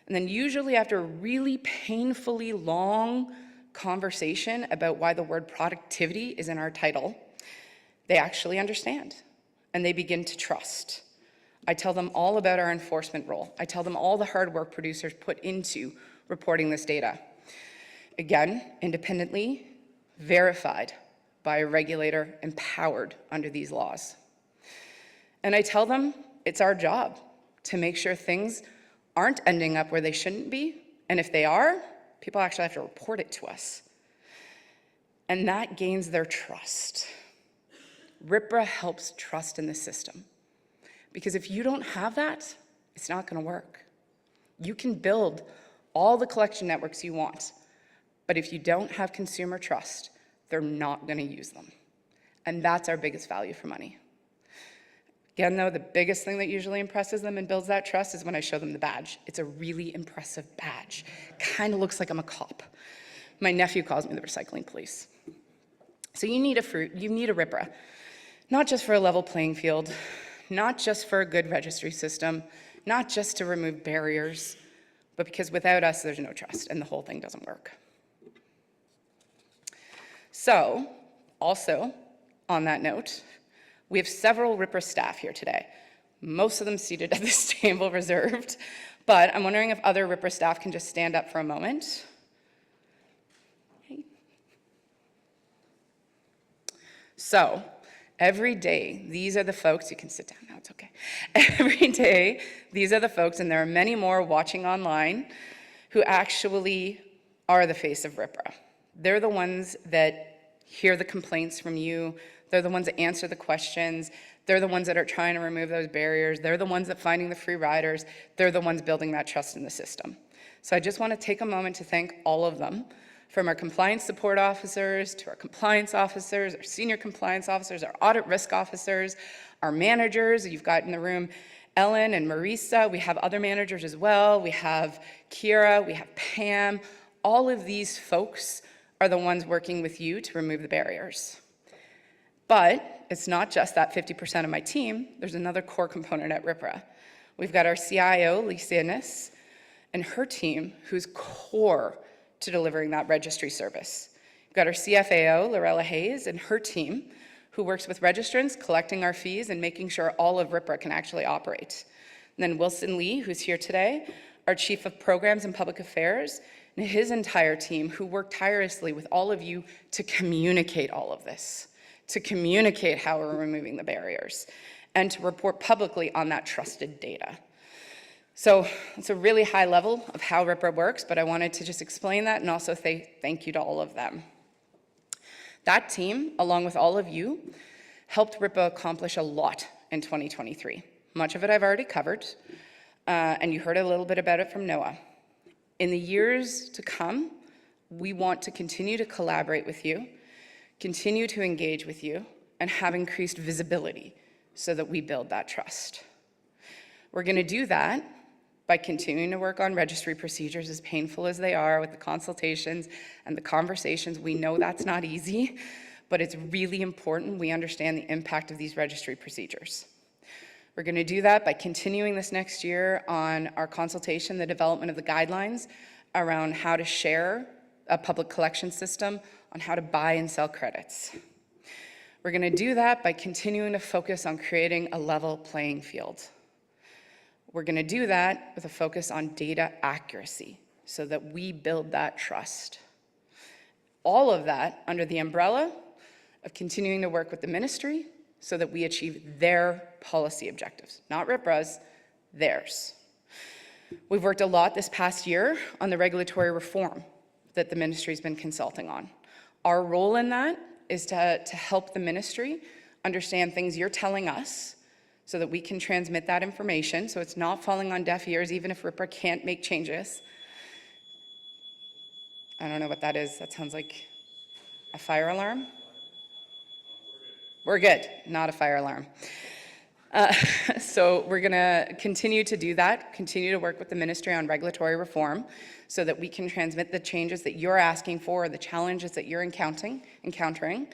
and then usually after a really painfully long conversation about why the word productivity is in our title, they actually understand. and they begin to trust. I tell them all about our enforcement role. I tell them all the hard work producers put into reporting this data. Again, independently, verified by a regulator empowered under these laws. And I tell them it's our job to make sure things aren't ending up where they shouldn't be, and if they are, people actually have to report it to us. And that gains their trust. RPRA helps trust in the system. Because if you don't have that, it's not going to work. You can build all the collection networks you want, but if you don't have consumer trust, they're not going to use them. And that's our biggest value for money. Again, though, the biggest thing that usually impresses them and builds that trust is when I show them the badge. It's a really impressive badge. Kind of looks like I'm a cop. My nephew calls me the recycling police. So you need a RPRA, not just for a level playing field, not just for a good registry system, not just to remove barriers, but because without us, there's no trust, and the whole thing doesn't work. So, also, on that note, we have several RPRA staff here today, most of them seated at this table reserved, but I'm wondering if other RPRA staff can just stand up for a moment. So, every day, these are the folks, you can sit down now, it's okay. Every day, these are the folks, and there are many more watching online, who actually are the face of RPRA. They're the ones that hear the complaints from you, they're the ones that answer the questions, they're the ones that are trying to remove those barriers, they're the ones that finding the free riders, they're the ones building that trust in the system. So I just want to take a moment to thank all of them, from our compliance support officers to our compliance officers, our senior compliance officers, our audit risk officers, our managers. You've got in the room Ellen and Marisa. We have other managers as well. We have Kira, we have Pam. All of these folks are the ones working with you to remove the barriers. But it's not just that 50% of my team. There's another core component at RPRA. We've got our CIO, Lisa Innes, and her team, who's core to delivering that registry service. We've got our CFAO, Lorella Hayes, and her team, who works with registrants, collecting our fees and making sure all of RPRA can actually operate. And then Wilson Lee, who's here today, our Chief of Programs and Public Affairs, and his entire team, who work tirelessly with all of you to communicate all of this, to communicate how we're removing the barriers, and to report publicly on that trusted data. So it's a really high level of how RPRA works, but I wanted to just explain that and also say thank you to all of them. That team, along with all of you, helped RPRA accomplish a lot in 2023. Much of it I've already covered, and you heard a little bit about it from Noah. In the years to come, we want to continue to collaborate with you, continue to engage with you, and have increased visibility so that we build that trust. We're going to do that by continuing to work on registry procedures, as painful as they are, with the consultations and the conversations. We know that's not easy, but it's really important we understand the impact of these registry procedures. We're going to do that by continuing this next year on our consultation, the development of the guidelines around how to share a public collection system, on how to buy and sell credits. We're going to do that by continuing to focus on creating a level playing field. We're going to do that with a focus on data accuracy so that we build that trust. All of that under the umbrella of continuing to work with the ministry so that we achieve their policy objectives, not RPRA's, theirs. We've worked a lot this past year on the regulatory reform that the ministry's been consulting on. Our role in that is to help the ministry understand things you're telling us so that we can transmit that information so it's not falling on deaf ears even if RPRA can't make changes. I don't know what that is. That sounds like a fire alarm. We're good, not a fire alarm. So we're gonna continue to do that, continue to work with the ministry on regulatory reform so that we can transmit the changes that you're asking for, the challenges that you're encountering.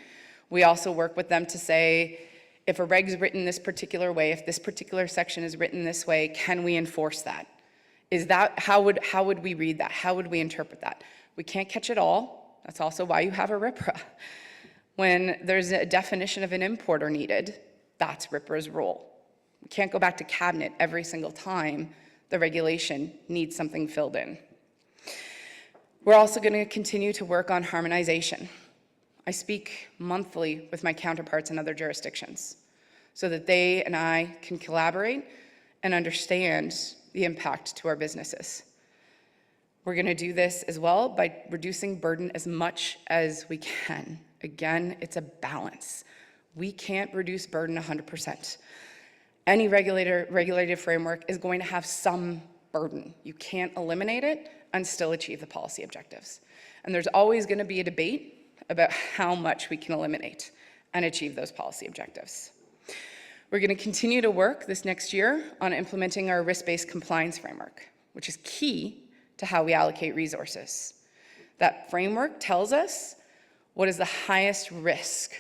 We also work with them to say, if a reg's written this particular way, if this particular section is written this way, can we enforce that? How would we read that? How would we interpret that? We can't catch it all. That's also why you have a RPRA. When there's a definition of an importer needed, That's RPRA's role. We can't go back to cabinet every single time the regulation needs something filled in. We're also going to continue to work on harmonization. I speak monthly with my counterparts in other jurisdictions so that they and I can collaborate and understand the impact to our businesses. We're going to do this as well by reducing burden as much as we can. Again, it's a balance. We can't reduce burden 100%. Any regulated framework is going to have some burden. You can't eliminate it and still achieve the policy objectives. And there's always going to be a debate about how much we can eliminate and achieve those policy objectives. We're going to continue to work this next year on implementing our risk-based compliance framework, which is key to how we allocate resources. That framework tells us what is the highest risk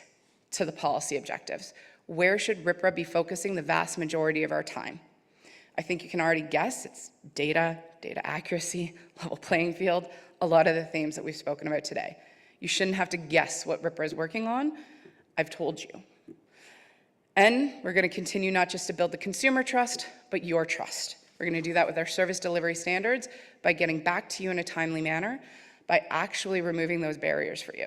to the policy objectives. Where should RPRA be focusing the vast majority of our time? I think you can already guess it's data accuracy, level playing field, a lot of the themes that we've spoken about today. You shouldn't have to guess what RPRA is working on. I've told you. And we're going to continue not just to build the consumer trust, but your trust. We're going to do that with our service delivery standards by getting back to you in a timely manner, by actually removing those barriers for you.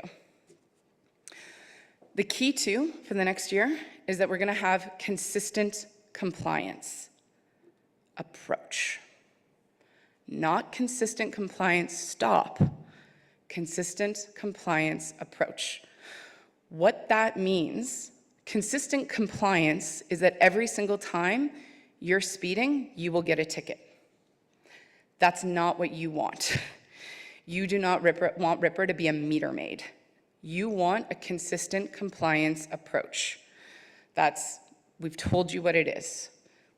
The key too for the next year is that we're going to have consistent compliance approach. Not consistent compliance stop, consistent compliance approach. What that means, consistent compliance, is that every single time you're speeding, you will get a ticket. That's not what you want. You do not want RPRA to be a meter maid. You want a consistent compliance approach. We've told you what it is.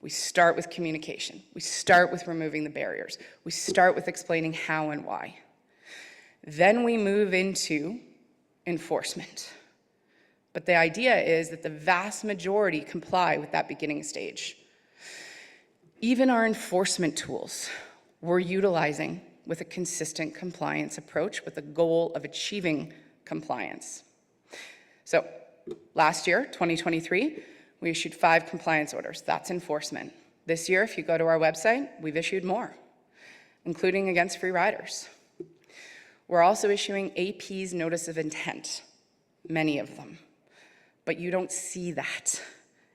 We start with communication. We start with removing the barriers. We start with explaining how and why. Then we move into enforcement. But the idea is that the vast majority comply with that beginning stage. Even our enforcement tools we're utilizing with a consistent compliance approach with the goal of achieving compliance. So last year, 2023, we issued 5 compliance orders. That's enforcement. This year, if you go to our website, we've issued more, including against free riders. We're also issuing AP's notice of intent, many of them, but you don't see that.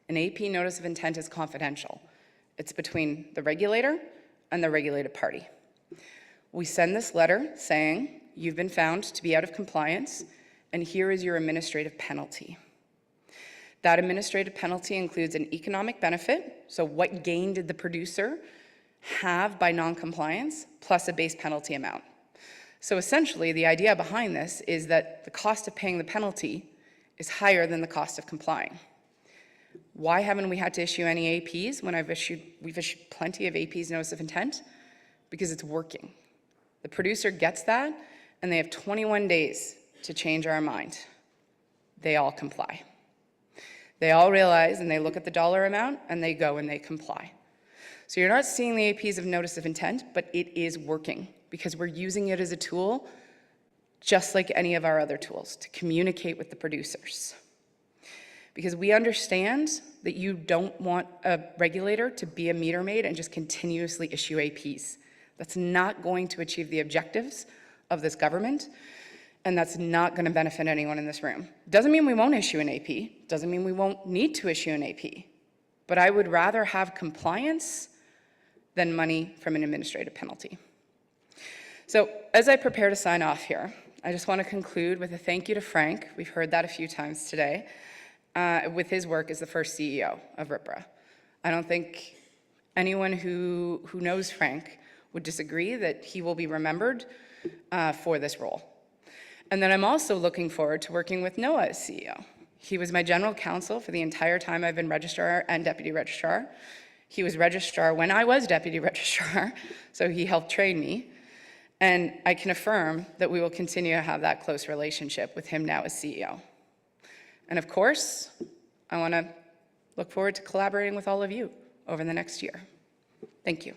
An AP notice of intent is confidential. It's between the regulator and the regulated party. We send this letter saying, you've been found to be out of compliance, and here is your administrative penalty. That administrative penalty includes an economic benefit, so what gain did the producer have by non-compliance, plus a base penalty amount. So essentially, the idea behind this is that the cost of paying the penalty is higher than the cost of complying. Why haven't we had to issue any APs when we've issued plenty of APs notice of intent? Because it's working. The producer gets that, and they have 21 days to change our mind. They all comply. They all realize, and they look at the dollar amount, and they go and they comply. So you're not seeing the APs of notice of intent, but it is working because we're using it as a tool just like any of our other tools to communicate with the producers. Because we understand that you don't want a regulator to be a meter maid and just continuously issue APs. That's not going to achieve the objectives of this government, and that's not going to benefit anyone in this room. Doesn't mean we won't issue an AP, doesn't mean we won't need to issue an AP, but I would rather have compliance than money from an administrative penalty. So as I prepare to sign off here, I just want to conclude with a thank you to Frank. We've heard that a few times today, with his work as the first CEO of RPRA. I don't think anyone who knows Frank would disagree that he will be remembered for this role. And then I'm also looking forward to working with Noah as CEO. He was my general counsel for the entire time I've been registrar and deputy registrar. He was registrar when I was deputy registrar, so he helped train me. And I can affirm that we will continue to have that close relationship with him now as CEO. And of course, I want to look forward to collaborating with all of you over the next year. Thank you.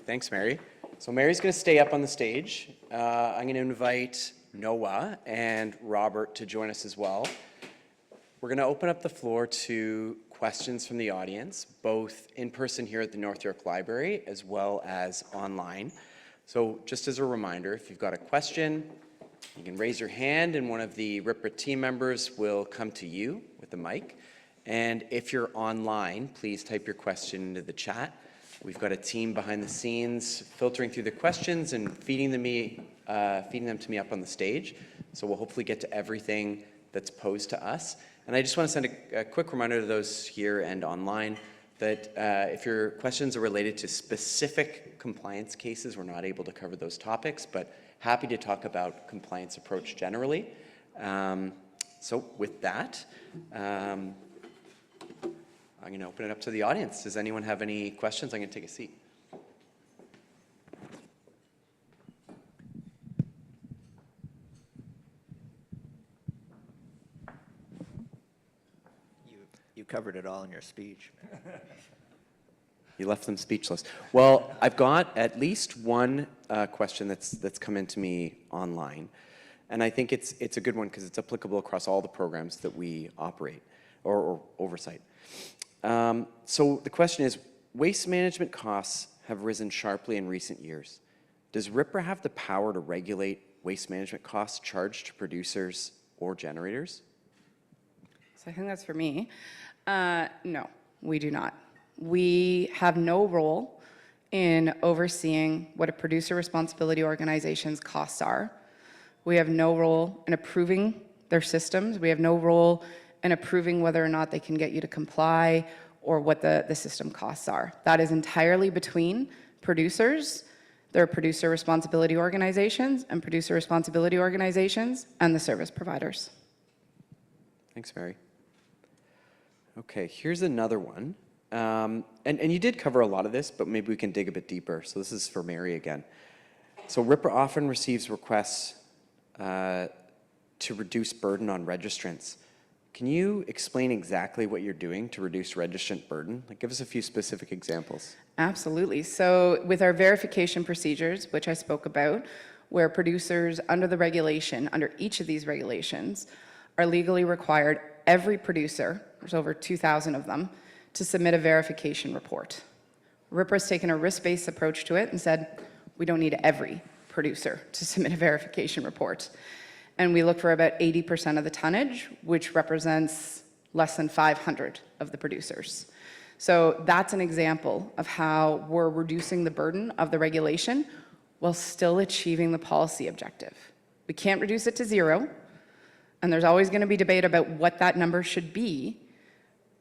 Thanks, Mary. So Mary's going to stay up on the stage. I'm going to invite Noah and Robert to join us as well. We're going to open up the floor to questions from the audience, both in person here at the North York Library as well as online. So just as a reminder, if you've got a question, you can raise your hand and one of the RPRA team members will come to you with the mic. And if you're online, please type your question into the chat. We've got a team behind the scenes filtering through the questions and feeding them to me up on the stage. So we'll hopefully get to everything that's posed to us. And I just want to send a quick reminder to those here and online that if your questions are related to specific compliance cases, we're not able to cover those topics, but happy to talk about compliance approach generally. So with that, I'm going to open it up to the audience. Does anyone have any questions? I'm going to take a seat. You covered it all in your speech. You left them speechless. Well, I've got at least one question that's come into me online, and I think it's a good one because it's applicable across all the programs that we operate or oversight. So the question is, waste management costs have risen sharply in recent years. Does RPRA have the power to regulate waste management costs charged to producers or generators? So I think that's for me. No, we do not. We have no role in overseeing what a producer responsibility organization's costs are. We have no role in approving their systems. We have no role in approving whether or not they can get you to comply or what the system costs are. That is entirely between producers, their producer responsibility organizations, and producer responsibility organizations, and the service providers. Thanks, Mary. Okay, here's another one. And you did cover a lot of this, but maybe we can dig a bit deeper. So this is for Mary again. So RPRA often receives requests to reduce burden on registrants. Can you explain exactly what you're doing to reduce registrant burden? Like, give us a few specific examples. Absolutely. So with our verification procedures, which I spoke about, where producers under the regulation, under each of these regulations, are legally required, every producer, there's over 2,000 of them, to submit a verification report. RPRA's taken a risk-based approach to it and said, we don't need every producer to submit a verification report. And we look for about 80% of the tonnage, which represents less than 500 of the producers. So that's an example of how we're reducing the burden of the regulation while still achieving the policy objective. We can't reduce it to zero, and there's always going to be debate about what that number should be,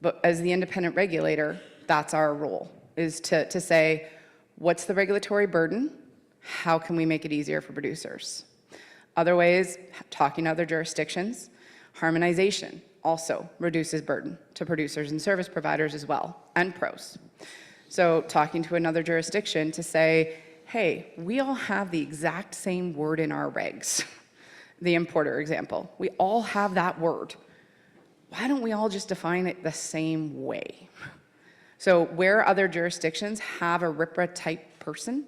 but as the independent regulator, that's our role, is to say, what's the regulatory burden? How can we make it easier for producers? Other ways, talking to other jurisdictions. Harmonization also reduces burden to producers and service providers as well, and pros. So talking to another jurisdiction to say, hey, we all have the exact same word in our regs. The importer example, we all have that word. Why don't we all just define it the same way? So where other jurisdictions have a RPRA type person,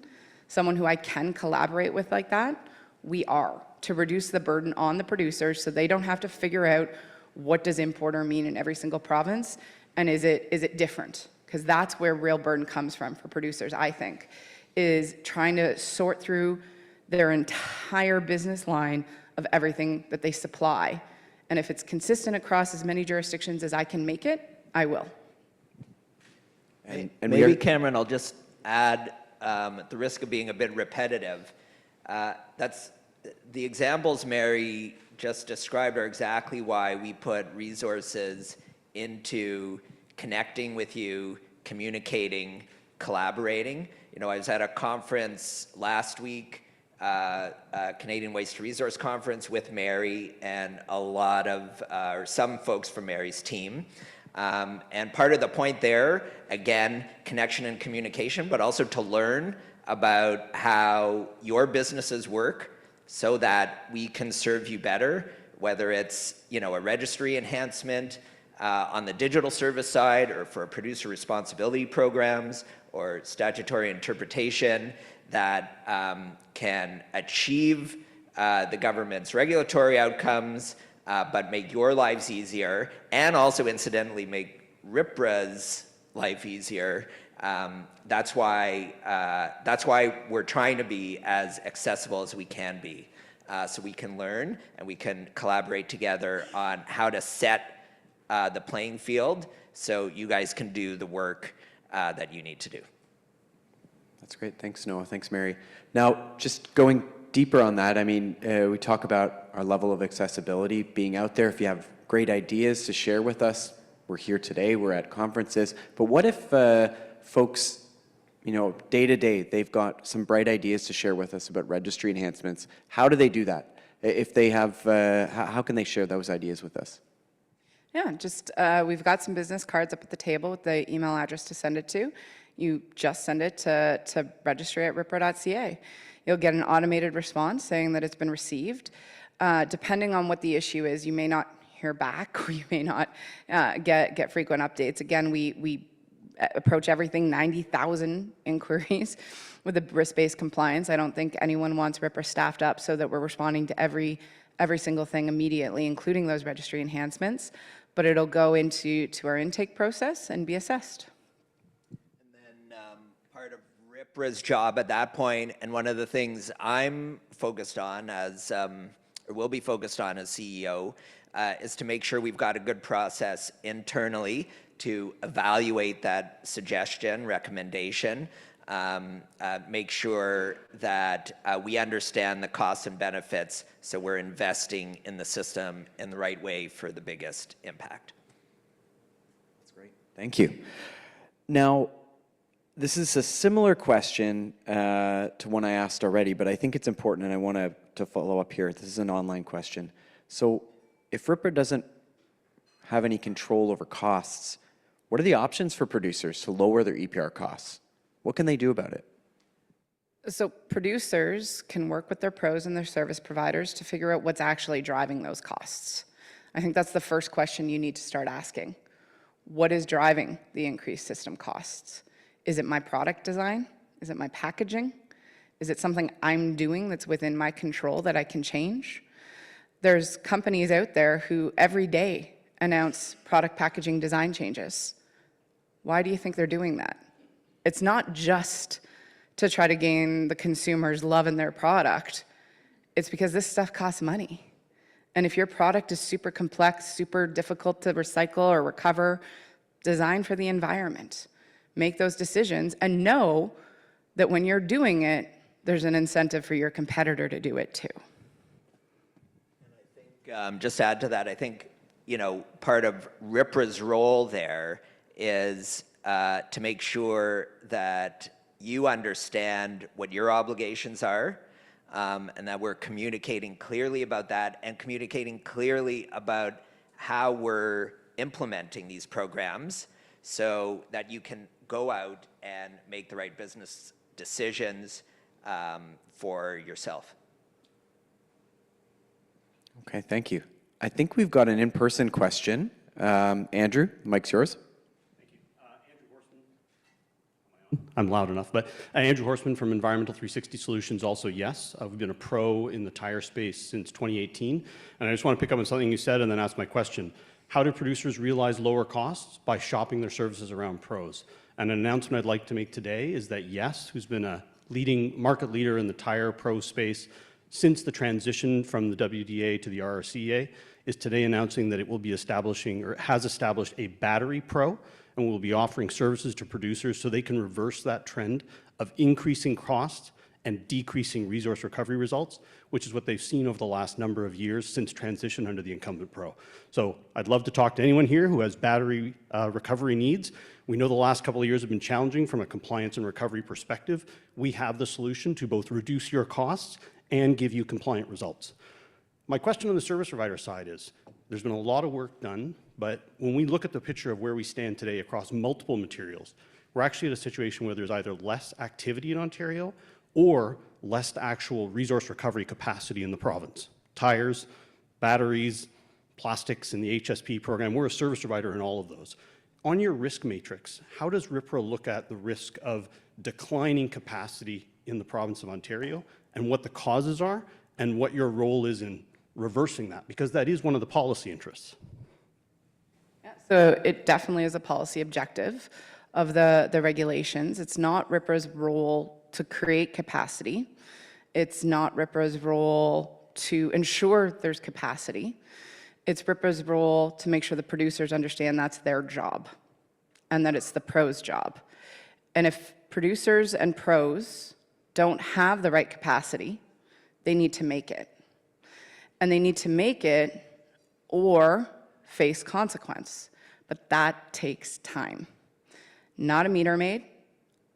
someone who I can collaborate with like that, we are, to reduce the burden on the producers so they don't have to figure out what does importer mean in every single province, and is it different? Because that's where real burden comes from for producers, I think, is trying to sort through their entire business line of everything that they supply. And if it's consistent across as many jurisdictions as I can make it, I will. And maybe, Cameron, I'll just add, at the risk of being a bit repetitive, that's the examples Mary just described are exactly why we put resources into connecting with you, communicating, collaborating. You know, I was at a conference last week, Canadian Waste to Resource Conference with Mary and a lot of, or some folks from Mary's team. And part of the point there, again, connection and communication, but also to learn about how your businesses work so that we can serve you better, whether it's, you know, a registry enhancement on the digital service side or for producer responsibility programs or statutory interpretation that can achieve the government's regulatory outcomes, but make your lives easier, and also incidentally make RPRA's life easier. That's why we're trying to be as accessible as we can be, so we can learn and we can collaborate together on how to set the playing field so you guys can do the work that you need to do. That's great. Thanks, Noah. Thanks, Mary. Now, just going deeper on that, I mean, we talk about our level of accessibility being out there. If you have great ideas to share with us, we're here today, we're at conferences, but what if folks, you know, day to day, they've got some bright ideas to share with us about registry enhancements? How do they do that? If they have, how can they share those ideas with us? Yeah, just we've got some business cards up at the table with the email address to send it to. You just send it to registry@ripra.ca. You'll get an automated response saying that it's been received. Depending on what the issue is, you may not hear back, or you may not get frequent updates. Again, we approach everything 90,000 inquiries with a risk-based compliance. I don't think anyone wants RPRA staffed up so that we're responding to every single thing immediately, including those registry enhancements, but it'll go into our intake process and be assessed. And then part of RPRA's job at that point, and one of the things I'm focused on as, or will be focused on as CEO, is to make sure we've got a good process internally to evaluate that suggestion, recommendation, make sure that we understand the costs and benefits, so we're investing in the system in the right way for the biggest impact. That's great. Thank you. Now, this is a similar question to one I asked already, but I think it's important and I want to follow up here. This is an online question. So if RPRA doesn't have any control over costs, what are the options for producers to lower their EPR costs? What can they do about it? So producers can work with their pros and their service providers to figure out what's actually driving those costs. I think that's the first question you need to start asking. What is driving the increased system costs? Is it my product design? Is it my packaging? Is it something I'm doing that's within my control that I can change? There's companies out there who every day announce product packaging design changes. Why do you think they're doing that? It's not just to try to gain the consumer's love in their product. It's because this stuff costs money. And if your product is super complex, super difficult to recycle or recover, design for the environment. Make those decisions and know that when you're doing it, there's an incentive for your competitor to do it too. And I think, just to add to that, I think, you know, part of RPRA's role there is to make sure that you understand what your obligations are, and that we're communicating clearly about that, and communicating clearly about how we're implementing these programs so that you can go out and make the right business decisions for yourself. Okay, thank you. I think we've got an in-person question. Andrew, the mic's yours. I'm loud enough, but Andrew Horseman from Environmental 360 Solutions, also yes. We've been a pro in the tire space since 2018, and I just want to pick up on something you said and then ask my question. How do producers realize lower costs? By shopping their services around pros. And an announcement I'd like to make today is that Yes, who's been a leading market leader in the tire pro space since the transition from the WDA to the RRCA, is today announcing that it will be establishing, or has established, a battery pro, and will be offering services to producers so they can reverse that trend of increasing costs and decreasing resource recovery results, which is what they've seen over the last number of years since transition under the incumbent pro. So I'd love to talk to anyone here who has battery recovery needs. We know the last couple of years have been challenging from a compliance and recovery perspective. We have the solution to both reduce your costs and give you compliant results. My question on the service provider side is, there's been a lot of work done, but when we look at the picture of where we stand today across multiple materials, we're actually at a situation where there's either less activity in Ontario or less actual resource recovery capacity in the province. Tires, batteries, plastics in the HSP program, we're a service provider in all of those. on your risk matrix, how does RPRA look at the risk of declining capacity in the province of Ontario, and what the causes are, and what your role is in reversing that? Because that is one of the policy interests. So it definitely is a policy objective of the regulations. It's not RPRA's role to create capacity. It's not RPRA's role to ensure there's capacity. It's RPRA's role to make sure the producers understand that's their job and that it's the pros' job. And if producers and pros don't have the right capacity, they need to make it. And they need to make it or face consequence. But that takes time. Not a meter maid,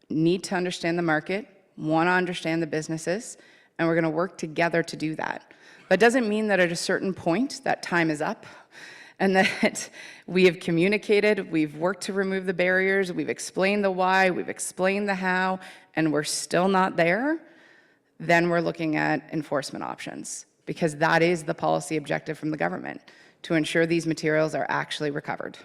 need to understand the market, want to understand the businesses, and we're going to work together to do that. That doesn't mean that at a certain point that time is up and that we have communicated, we've worked to remove the barriers, we've explained the why, we've explained the how, and we're still not there. Then we're looking at enforcement options, because that is the policy objective from the government, to ensure these materials are actually recovered.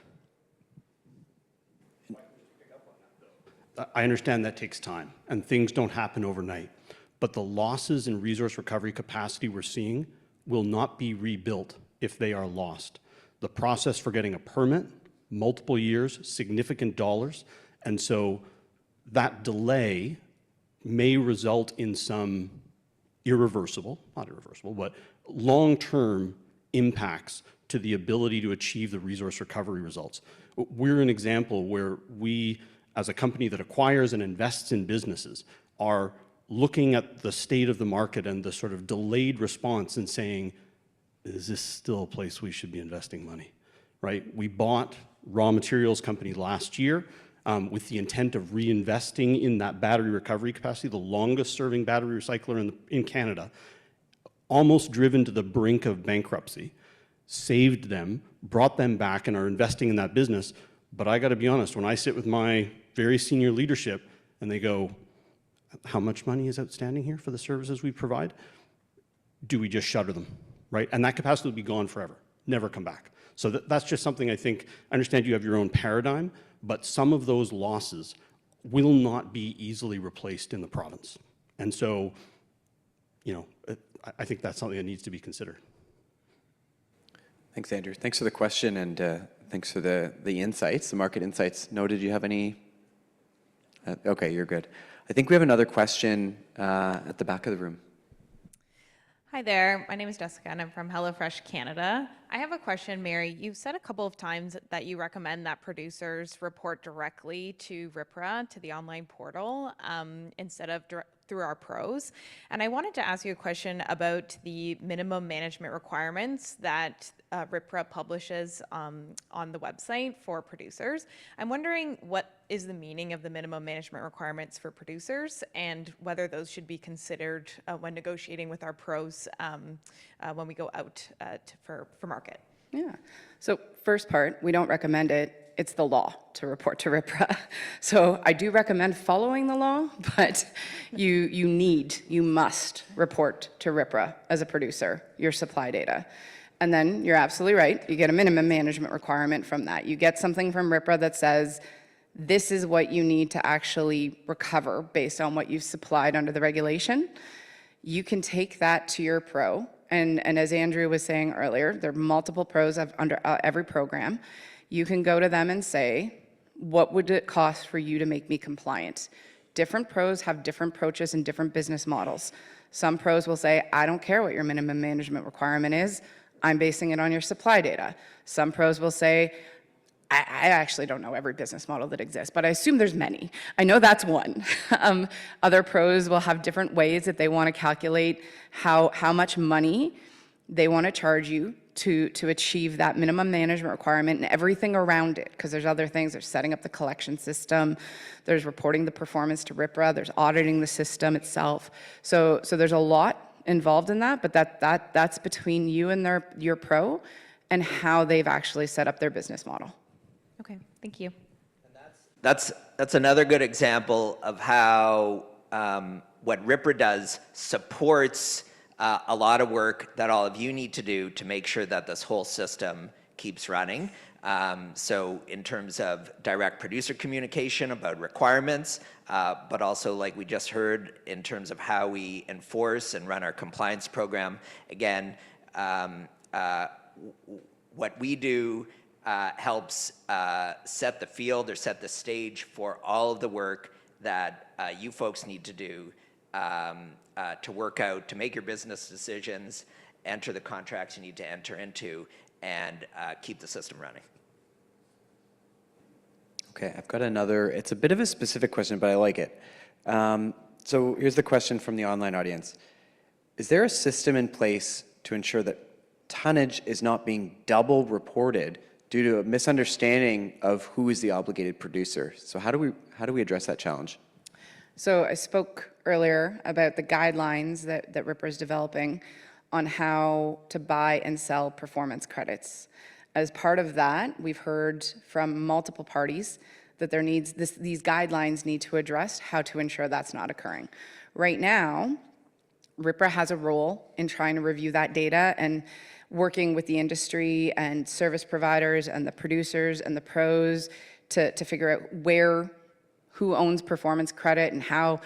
I understand that takes time, and things don't happen overnight. But the losses in resource recovery capacity we're seeing will not be rebuilt if they are lost. The process for getting a permit, multiple years, significant dollars, and so that delay may result in some irreversible, not irreversible, but long-term impacts to the ability to achieve the resource recovery results. We're an example where we, as a company that acquires and invests in businesses, are looking at the state of the market and the sort of delayed response and saying, is this still a place we should be investing money, right? We bought raw materials company last year with the intent of reinvesting in that battery recovery capacity, the longest serving battery recycler in Canada, almost driven to the brink of bankruptcy, saved them, brought them back, and are investing in that business. But I got to be honest, when I sit with my very senior leadership and they go, how much money is outstanding here for the services we provide? Do we just shutter them, right? And that capacity will be gone forever, never come back. So that's just something I think, I understand you have your own paradigm, but some of those losses will not be easily replaced in the province. And so, you know, I think that's something that needs to be considered. Thanks, Andrew. Thanks for the question, and thanks for the insights, the market insights. No, did you have any? Okay, you're good. I think we have another question at the back of the room. Hi there, my name is Jessica and I'm from HelloFresh Canada. I have a question, Mary. You've said a couple of times that you recommend that producers report directly to RPRA, to the online portal, instead of through our pros. And I wanted to ask you a question about the minimum management requirements that RPRA publishes on the website for producers. I'm wondering what is the meaning of the minimum management requirements for producers and whether those should be considered when negotiating with our pros when we go out for market. Yeah. So first part, we don't recommend it. It's the law to report to RPRA. So I do recommend following the law, but you must report to RPRA as a producer, your supply data. And then you're absolutely right. You get a minimum management requirement from that. You get something from RPRA that says, this is what you need to actually recover based on what you've supplied under the regulation. You can take that to your pro. And as Andrew was saying earlier, there are multiple pros under every program. You can go to them and say, what would it cost for you to make me compliant? Different pros have different approaches and different business models. Some pros will say, I don't care what your minimum management requirement is. I'm basing it on your supply data. Some pros will say, I actually don't know every business model that exists, but I assume there's many. I know that's one. Other pros will have different ways that they want to calculate how much money they want to charge you to achieve that minimum management requirement and everything around it, because there's other things. There's setting up the collection system, there's reporting the performance to RPRA, there's auditing the system itself. So there's a lot involved in that, but that's between you and your pro and how they've actually set up their business model. Okay, thank you. That's another good example of how what RPRA does supports a lot of work that all of you need to do to make sure that this whole system keeps running. So in terms of direct producer communication about requirements, but also like we just heard in terms of how we enforce and run our compliance program, again, what we do helps set the field or set the stage for all of the work that you folks need to do to work out, to make your business decisions, enter the contracts you need to enter into, and keep the system running. Okay, I've got another, it's a bit of a specific question, but I like it. So here's the question from the online audience. Is there a system in place to ensure that tonnage is not being double reported due to a misunderstanding of who is the obligated producer? So how do we address that challenge? So I spoke earlier about the guidelines that RPRA is developing on how to buy and sell performance credits. As part of that, we've heard from multiple parties that these guidelines need to address how to ensure that's not occurring. Right now, RPRA has a role in trying to review that data and working with the industry and service providers and the producers and the pros to figure out who owns performance credit and how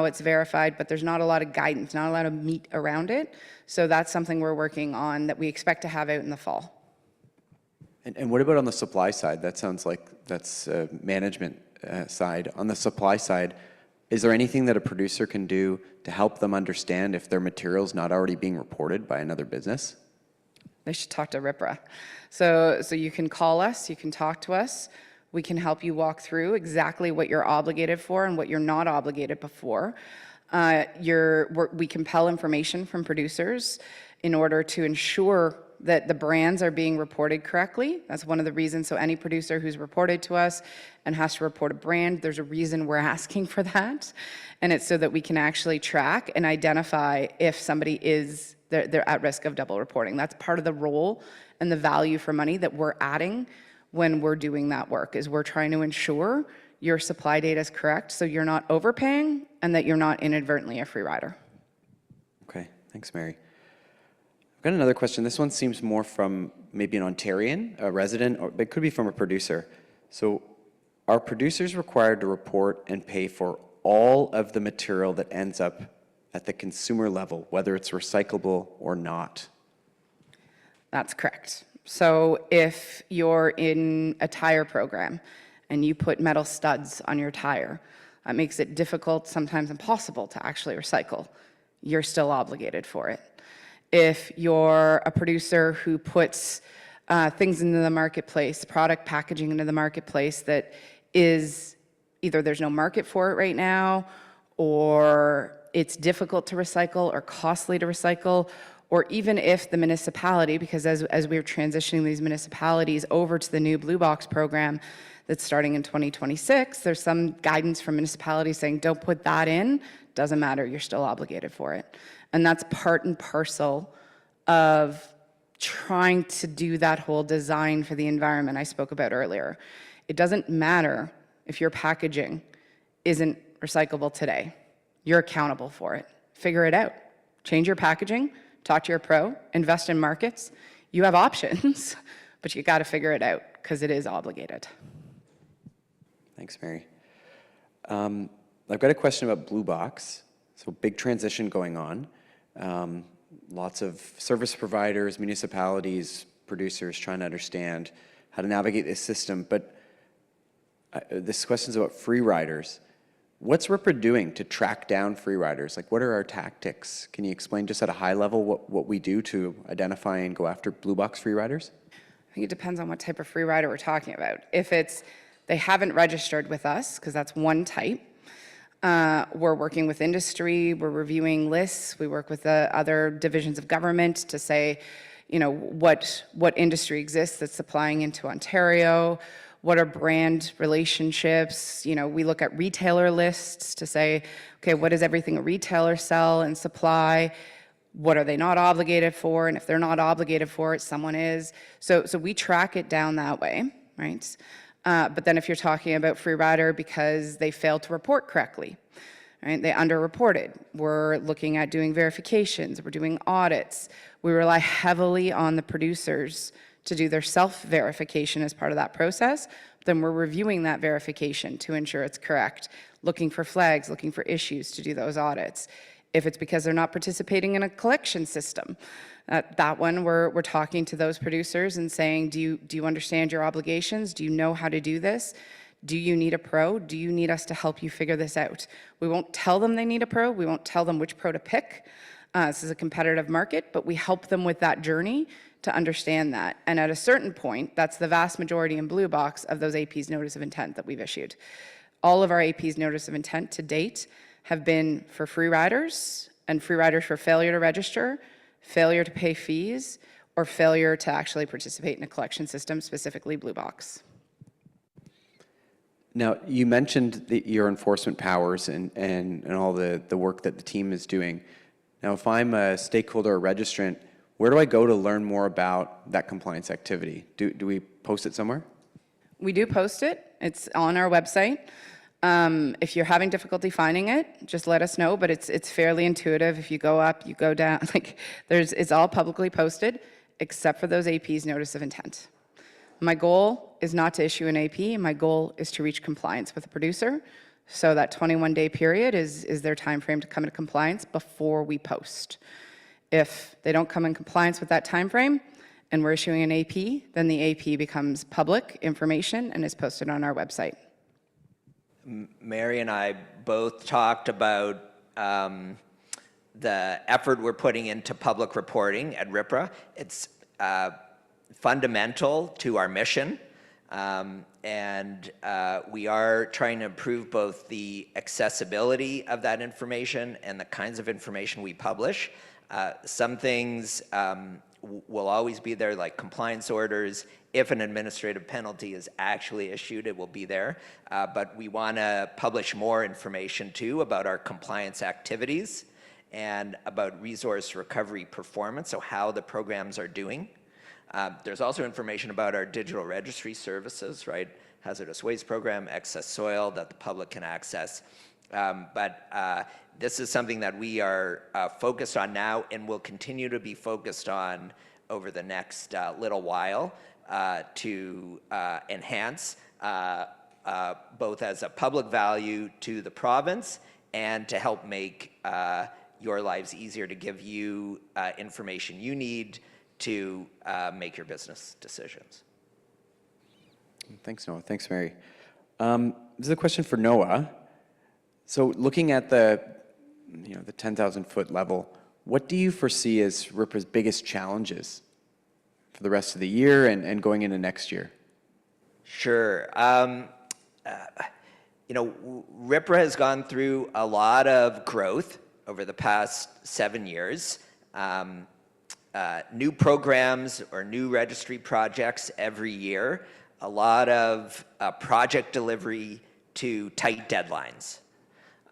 it's verified, but there's not a lot of guidance, not a lot of meat around it. So that's something we're working on that we expect to have out in the fall. And what about on the supply side? That sounds like that's management side. On the supply side, is there anything that a producer can do to help them understand if their material's not already being reported by another business? They should talk to RPRA. So you can call us, you can talk to us. We can help you walk through exactly what you're obligated for and what you're not obligated before. We compel information from producers in order to ensure that the brands are being reported correctly. That's one of the reasons. So any producer who's reported to us and has to report a brand, there's a reason we're asking for that. And it's so that we can actually track and identify if somebody they're at risk of double reporting. That's part of the role and the value for money that we're adding when we're doing that work, is we're trying to ensure your supply data is correct so you're not overpaying and that you're not inadvertently a free rider. Okay, thanks, Mary. I've got another question. This one seems more from maybe an Ontarian, a resident, or it could be from a producer. So are producers required to report and pay for all of the material that ends up at the consumer level, whether it's recyclable or not? That's correct. So if you're in a tire program and you put metal studs on your tire, that makes it difficult, sometimes impossible, to actually recycle. You're still obligated for it. If you're a producer who puts things into the marketplace, product packaging into the marketplace that is either there's no market for it right now, or it's difficult to recycle or costly to recycle, or even if the municipality, because as we're transitioning these municipalities over to the new Blue Box program that's starting in 2026, there's some guidance from municipalities saying, don't put that in, doesn't matter, you're still obligated for it. And that's part and parcel of trying to do that whole design for the environment I spoke about earlier. It doesn't matter if your packaging isn't recyclable today. You're accountable for it. Figure it out. Change your packaging, talk to your pro, invest in markets. You have options, but you got to figure it out because it is obligated. Thanks, Mary. I've got a question about Blue Box. So big transition going on. Lots of service providers, municipalities, producers trying to understand how to navigate this system. But this question's about free riders. What's RPRA doing to track down free riders? Like, what are our tactics? Can you explain just at a high level what we do to identify and go after Blue Box free riders? I think it depends on what type of free rider we're talking about. If it's they haven't registered with us, because that's one type, we're working with industry, we're reviewing lists, we work with the other divisions of government to say, you know, what industry exists that's supplying into Ontario, what are brand relationships, you know, we look at retailer lists to say, okay, what does everything a retailer sell and supply, what are they not obligated for, and if they're not obligated for it, someone is. So we track it down that way, right? But then if you're talking about free rider because they failed to report correctly, right? They underreported. We're looking at doing verifications. We're doing audits. We rely heavily on the producers to do their self-verification as part of that process, then we're reviewing that verification to ensure it's correct, looking for flags, looking for issues to do those audits. If it's because they're not participating in a collection system, that one we're talking to those producers and saying, do you understand your obligations? Do you know how to do this? Do you need a pro? Do you need us to help you figure this out? We won't tell them they need a pro. We won't tell them which pro to pick. This is a competitive market, but we help them with that journey to understand that. And at a certain point, that's the vast majority in blue box of those AP's notice of intent that we've issued. All of our AP's notice of intent to date have been for free riders and free riders for failure to register, failure to pay fees, or failure to actually participate in a collection system, specifically blue box. Now, you mentioned your enforcement powers and all the work that the team is doing. Now, if I'm a stakeholder or registrant, where do I go to learn more about that compliance activity? Do we post it somewhere? We do post it. It's on our website. If you're having difficulty finding it, just let us know, but it's fairly intuitive. If you go up, you go down, like it's all publicly posted, except for those AP's notice of intent. My goal is not to issue an AP. My goal is to reach compliance with the producer. So that 21-day period is their time frame to come into compliance before we post. If they don't come in compliance with that time frame and we're issuing an AP, then the AP becomes public information and is posted on our website. Mary and I both talked about the effort we're putting into public reporting at RPRA. It's fundamental to our mission, and we are trying to improve both the accessibility of that information and the kinds of information we publish. Some things will always be there, like compliance orders. If an administrative penalty is actually issued, it will be there. But we want to publish more information too about our compliance activities and about resource recovery performance, so how the programs are doing. There's also information about our digital registry services, right? Hazardous waste program, excess soil that the public can access. But this is something that we are focused on now and will continue to be focused on over the next little while to enhance both as a public value to the province and to help make your lives easier, to give you information you need to make your business decisions. Thanks, Noah. Thanks, Mary. This is a question for Noah. So looking at the 10,000-foot level, what do you foresee as RPRA's biggest challenges for the rest of the year and going into next year? Sure. RPRA has gone through a lot of growth over the past 7 years. New programs or new registry projects every year, a lot of project delivery to tight deadlines.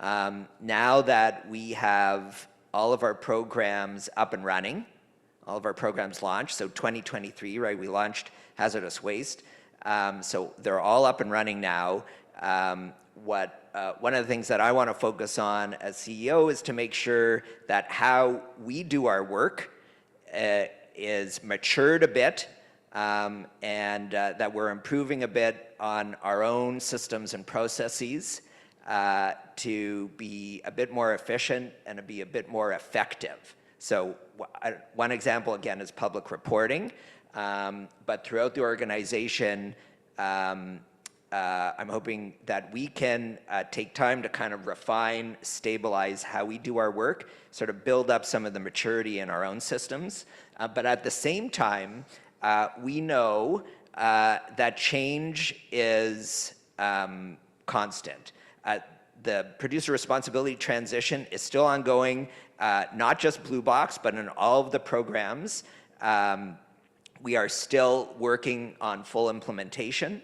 Now that we have all of our programs up and running, all of our programs launched, so 2023, right, we launched hazardous waste. So they're all up and running now. One of the things that I want to focus on as CEO is to make sure that how we do our work is matured a bit, and that we're improving a bit on our own systems and processes to be a bit more efficient and to be a bit more effective. So one example, again, is public reporting, but throughout the organization, I'm hoping that we can take time to kind of refine, stabilize how we do our work, sort of build up some of the maturity in our own systems. But at the same time, we know that change is constant. The producer responsibility transition is still ongoing, not just Blue Box, but in all of the programs. We are still working on full implementation.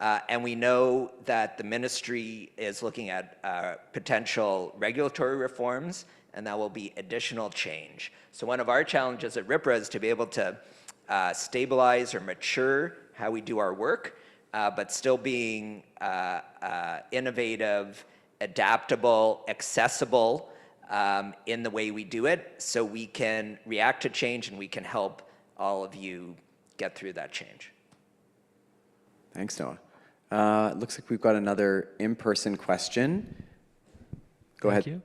And we know that the ministry is looking at potential regulatory reforms, and that will be additional change. So one of our challenges at RPRA is to be able to stabilize or mature how we do our work, but still being innovative, adaptable, accessible in the way we do it, so we can react to change and we can help all of you get through that change. Thanks, Noah. Looks like we've got another in-person question. Go ahead. Thank you.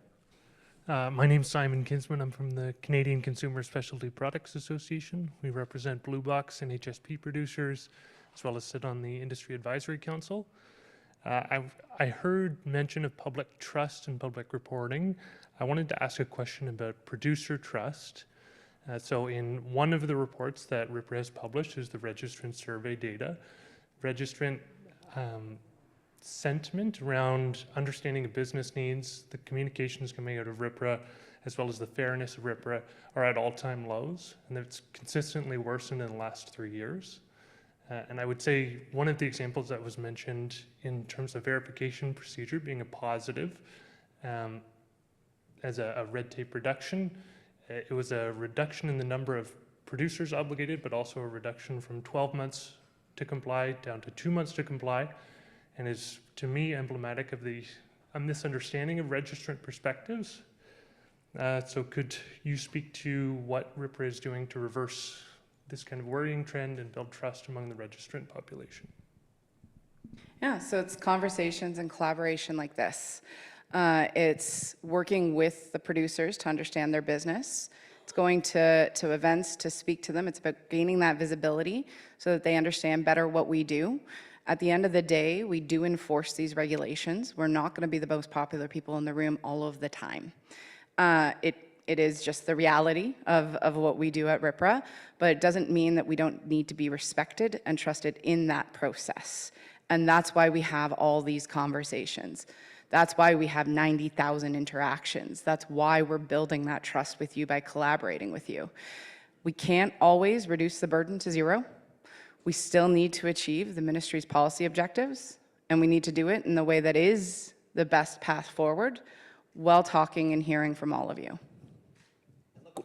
My name's Simon Kinsman. I'm from the Canadian Consumer Specialty Products Association. We represent Blue Box and HSP producers, as well as sit on the Industry Advisory Council. I heard mention of public trust and public reporting. I wanted to ask a question about producer trust. So in one of the reports that RPRA has published is the registrant survey data. Registrant sentiment around understanding of business needs, the communications coming out of RPRA, as well as the fairness of RPRA, are at all-time lows, and it's consistently worsened in the last 3 years. And I would say one of the examples that was mentioned in terms of verification procedure being a positive as a red tape reduction, it was a reduction in the number of producers obligated, but also a reduction from 12 months to comply down to 2 months to comply, and is to me emblematic of a misunderstanding of registrant perspectives. So could you speak to what RPRA is doing to reverse this kind of worrying trend and build trust among the registrant population? Yeah, so it's conversations and collaboration like this. It's working with the producers to understand their business. It's going to events to speak to them. It's about gaining that visibility so that they understand better what we do. At the end of the day, we do enforce these regulations. We're not going to be the most popular people in the room all of the time. It is just the reality of what we do at RPRA, but it doesn't mean that we don't need to be respected and trusted in that process. And that's why we have all these conversations. That's why we have 90,000 interactions. That's why we're building that trust with you by collaborating with you. We can't always reduce the burden to zero. We still need to achieve the ministry's policy objectives, and we need to do it in the way that is the best path forward, while talking and hearing from all of you.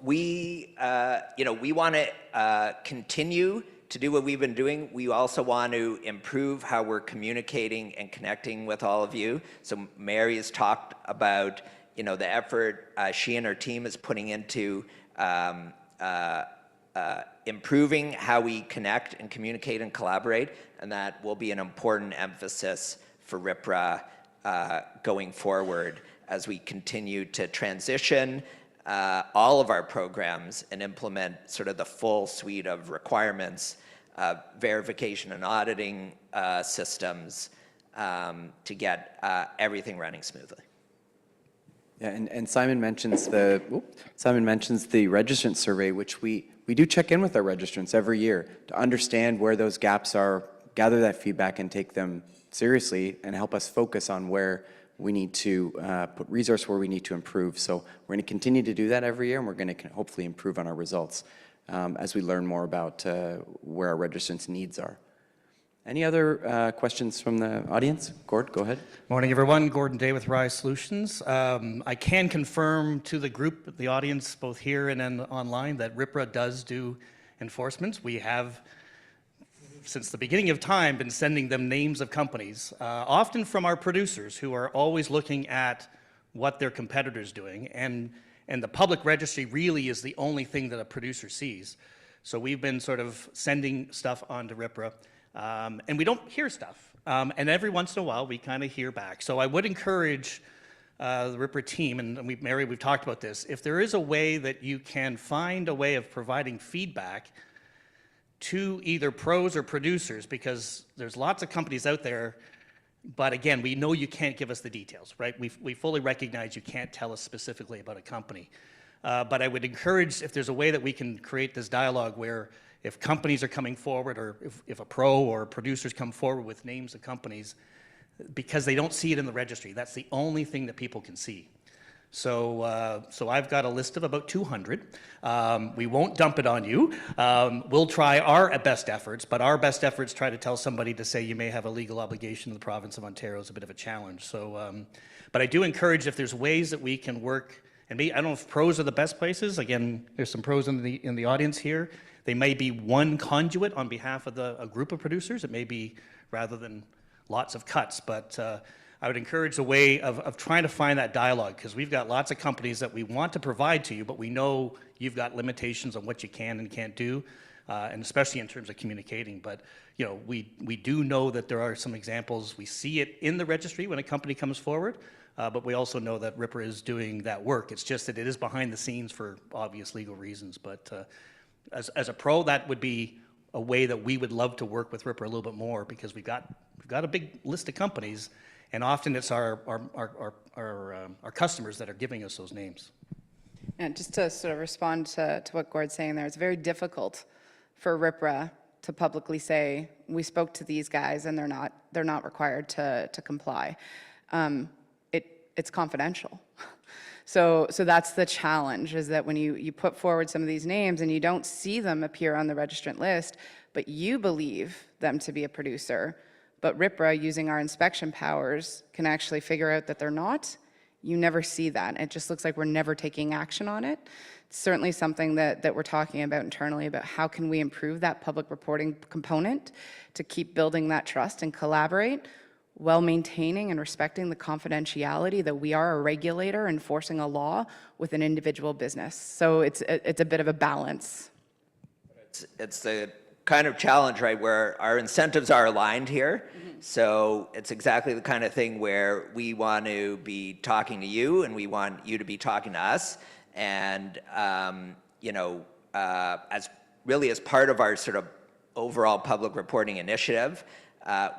We want to continue to do what we've been doing. We also want to improve how we're communicating and connecting with all of you. So Mary has talked about, the effort she and her team is putting into improving how we connect and communicate and collaborate, and that will be an important emphasis for RPRA going forward as we continue to transition all of our programs and implement sort of the full suite of requirements, verification and auditing systems to get everything running smoothly. Yeah, and Simon mentions the registrant survey, which we do check in with our registrants every year to understand where those gaps are, gather that feedback and take them seriously and help us focus on where we need to put resource where we need to improve. So we're going to continue to do that every year, and we're going to hopefully improve on our results as we learn more about where our registrants' needs are. Any other questions from the audience? Gord, go ahead. Morning, everyone. Gordon Day with Rise Solutions. I can confirm to the group, the audience, both here and then online, that RPRA does do enforcement. We have, since the beginning of time, been sending them names of companies, often from our producers who are always looking at what their competitors doing. And the public registry really is the only thing that a producer sees. So we've been sort of sending stuff onto RPRA. And we don't hear stuff. And every once in a while, we kind of hear back. So I would encourage the RPRA team, and Mary, we've talked about this, if there is a way that you can find a way of providing feedback to either pros or producers, because there's lots of companies out there, but again, we know you can't give us the details, right? We fully recognize you can't tell us specifically about a company. But I would encourage, if there's a way that we can create this dialogue where if companies are coming forward, or if a pro or producers come forward with names of companies, because they don't see it in the registry, that's the only thing that people can see. So I've got a list of about 200. We won't dump it on you. We'll try our best efforts, but our best efforts try to tell somebody to say you may have a legal obligation in the province of Ontario is a bit of a challenge. So, but I do encourage, if there's ways that we can work, and I don't know if pros are the best places. Again, there's some pros in the audience here. They may be one conduit on behalf of a group of producers. It may be rather than lots of cuts, but I would encourage a way of trying to find that dialogue, because we've got lots of companies that we want to provide to you, but we know you've got limitations on what you can and can't do. and especially in terms of communicating. But we do know that there are some examples. We see it in the registry when a company comes forward, but we also know that RPRA is doing that work. It's just that it is behind the scenes for obvious legal reasons. But as a pro, that would be a way that we would love to work with RPRA a little bit more, because we've got a big list of companies, and often it's our customers that are giving us those names. And just to sort of respond to what Gord's saying there, it's very difficult for RPRA to publicly say, we spoke to these guys and they're not required to comply. It's confidential. So that's the challenge, is that when you put forward some of these names and you don't see them appear on the registrant list, but you believe them to be a producer, but RPRA, using our inspection powers, can actually figure out that they're not, you never see that. It just looks like we're never taking action on it. It's certainly something that we're talking about internally, about how can we improve that public reporting component to keep building that trust and collaborate, while maintaining and respecting the confidentiality that we are a regulator enforcing a law with an individual business. So it's a bit of a balance. It's the kind of challenge, right, where our incentives are aligned here. So it's exactly the kind of thing where we want to be talking to you and we want you to be talking to us. And, as part of our sort of overall public reporting initiative,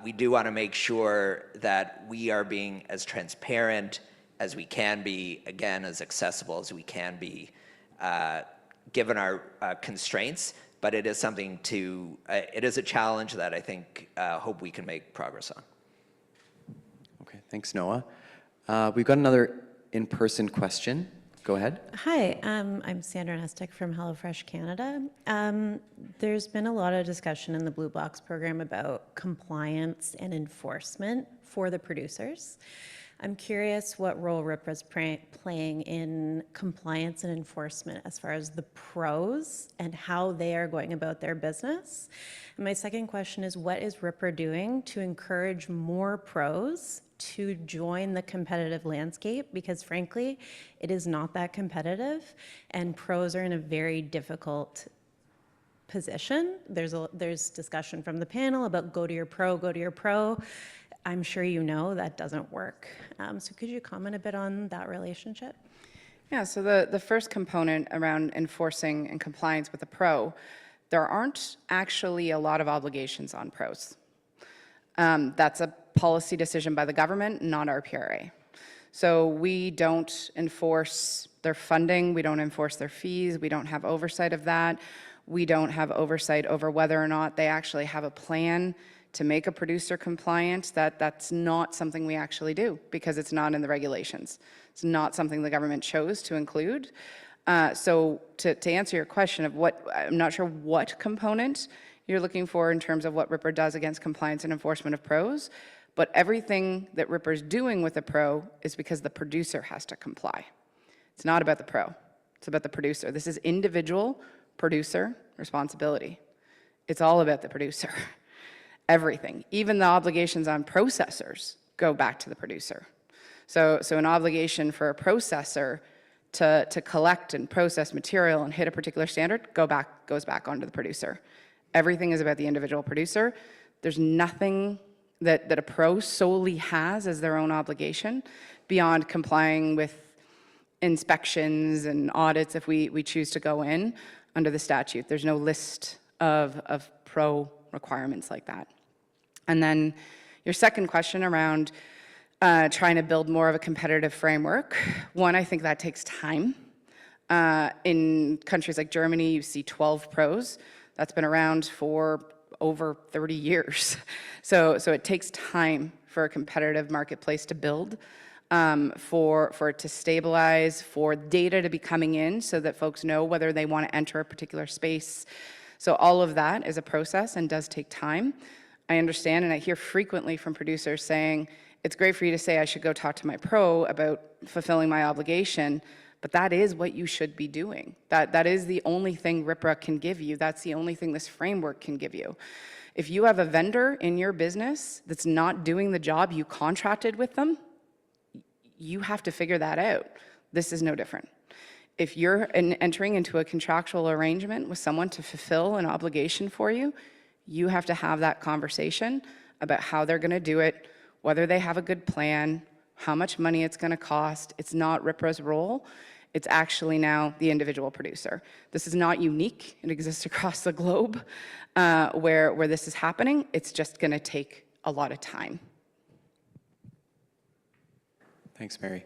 we do want to make sure that we are being as transparent as we can be, again, as accessible as we can be, given our constraints. But it is something it is a challenge that I think, hope we can make progress on. Okay, thanks, Noah. We've got another in-person question. Go ahead. Hi, I'm Sandra Nestic from HelloFresh Canada. There's been a lot of discussion in the Blue Box program about compliance and enforcement for the producers. I'm curious what role RPRA is playing in compliance and enforcement as far as the pros and how they are going about their business. And my second question is, what is RPRA doing to encourage more pros to join the competitive landscape? Because frankly, it is not that competitive, and pros are in a very difficult position. There's discussion from the panel about go to your pro. I'm sure you know that doesn't work. So could you comment a bit on that relationship? Yeah, so the first component around enforcing and compliance with a pro, there aren't actually a lot of obligations on pros. That's a policy decision by the government, not RPRA. So we don't enforce their funding, we don't enforce their fees, we don't have oversight of that. We don't have oversight over whether or not they actually have a plan to make a producer compliant. That's not something we actually do, because it's not in the regulations. It's not something the government chose to include. So to answer your question of I'm not sure what component you're looking for in terms of what RPRA does against compliance and enforcement of pros, but everything that RPRA is doing with a pro is because the producer has to comply. It's not about the pro, it's about the producer. This is individual producer responsibility. It's all about the producer. Everything, even the obligations on processors, go back to the producer. So an obligation for a processor to collect and process material and hit a particular standard goes back onto the producer. Everything is about the individual producer. There's nothing that a pro solely has as their own obligation beyond complying with inspections and audits if we choose to go in under the statute. There's no list of pro requirements like that. And then your second question around trying to build more of a competitive framework. One, I think that takes time. In countries like Germany, you see 12 pros. That's been around for over 30 years. So it takes time for a competitive marketplace to build, for it to stabilize, for data to be coming in so that folks know whether they want to enter a particular space. So all of that is a process and does take time. I understand, and I hear frequently from producers saying, it's great for you to say I should go talk to my pro about fulfilling my obligation, but that is what you should be doing. That is the only thing RPRA can give you. That's the only thing this framework can give you. If you have a vendor in your business that's not doing the job you contracted with them, you have to figure that out. This is no different. If you're entering into a contractual arrangement with someone to fulfill an obligation for you, you have to have that conversation about how they're going to do it, whether they have a good plan, how much money it's going to cost. It's not RPRA's role. It's actually now the individual producer. This is not unique. It exists across the globe where this is happening. It's just going to take a lot of time. Thanks, Mary.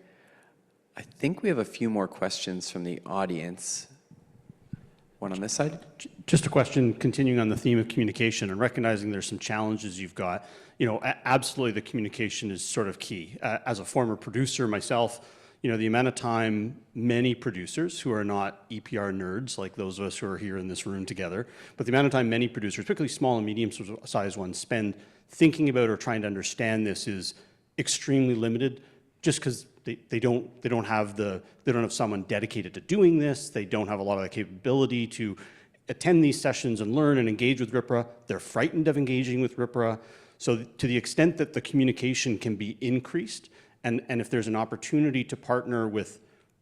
I think we have a few more questions from the audience. One on this side. Just a question continuing on the theme of communication and recognizing there's some challenges you've got. You know, absolutely the communication is sort of key. As a former producer myself, you know, the amount of time many producers who are not EPR nerds, like those of us who are here in this room together, but the amount of time many producers, particularly small and medium-sized ones, spend thinking about or trying to understand this is extremely limited, just because they don't have someone dedicated to doing this. They don't have a lot of the capability to attend these sessions and learn and engage with RPRA. They're frightened of engaging with RPRA. So to the extent that the communication can be increased, and if there's an opportunity to partner with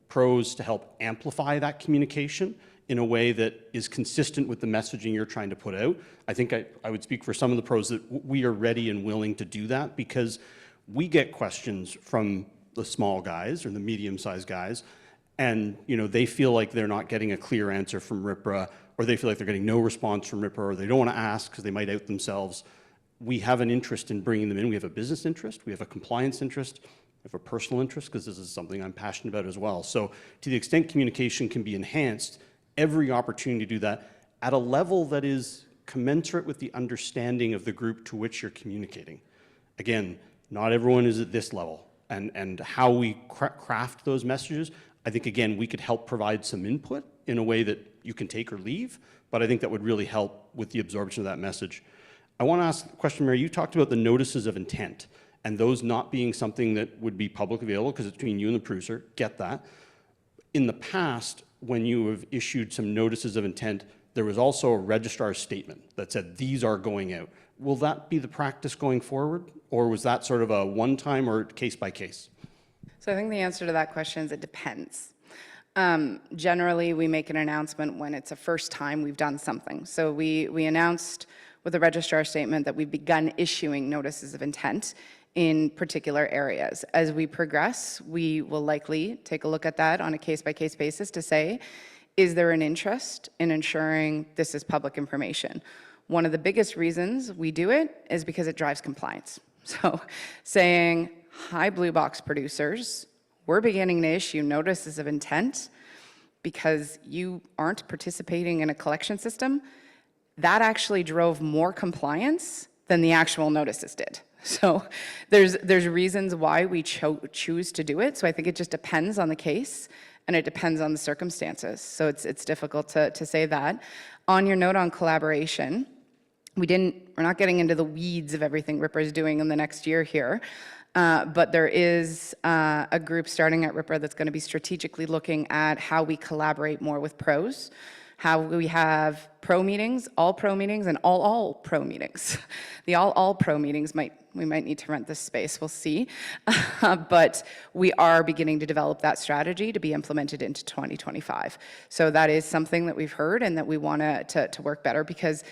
pros to help amplify that communication in a way that is consistent with the messaging you're trying to put out, I think I would speak for some of the pros that we are ready and willing to do that, because we get questions from the small guys or the medium-sized guys, and you know, they feel like they're not getting a clear answer from RPRA, or they feel like they're getting no response from RPRA, or they don't want to ask because they might out themselves. We have an interest in bringing them in. We have a business interest, we have a compliance interest, we have a personal interest, because this is something I'm passionate about as well. So to the extent communication can be enhanced, every opportunity to do that at a level that is commensurate with the understanding of the group to which you're communicating. Again, not everyone is at this level, and how we craft those messages, I think, again, we could help provide some input in a way that you can take or leave, but I think that would really help with the absorption of that message. I want to ask a question, Mary. You talked about the notices of intent, and those not being something that would be publicly available because it's between you and the producer. Get that. In the past, when you have issued some notices of intent, there was also a registrar statement that said these are going out. Will that be the practice going forward, or was that sort of a one-time or case by case? So I think the answer to that question is it depends. Generally, we make an announcement when it's a first time we've done something. So we announced with a registrar statement that we've begun issuing notices of intent in particular areas. As we progress, we will likely take a look at that on a case-by-case basis to say, is there an interest in ensuring this is public information? One of the biggest reasons we do it is because it drives compliance. So saying, hi, Blue Box producers, we're beginning to issue notices of intent because you aren't participating in a collection system, that actually drove more compliance than the actual notices did. So there's reasons why we choose to do it. So I think it just depends on the case and it depends on the circumstances. So it's difficult to say that. On your note on collaboration, we're not getting into the weeds of everything RPRA is doing in the next year here, but there is a group starting at RPRA that's going to be strategically looking at how we collaborate more with pros, how we have pro meetings, all pro meetings, and all pro meetings. The all pro meetings we might need to rent this space, we'll see. But we are beginning to develop that strategy to be implemented into 2025. So that is something that we've heard and that we want to work better, because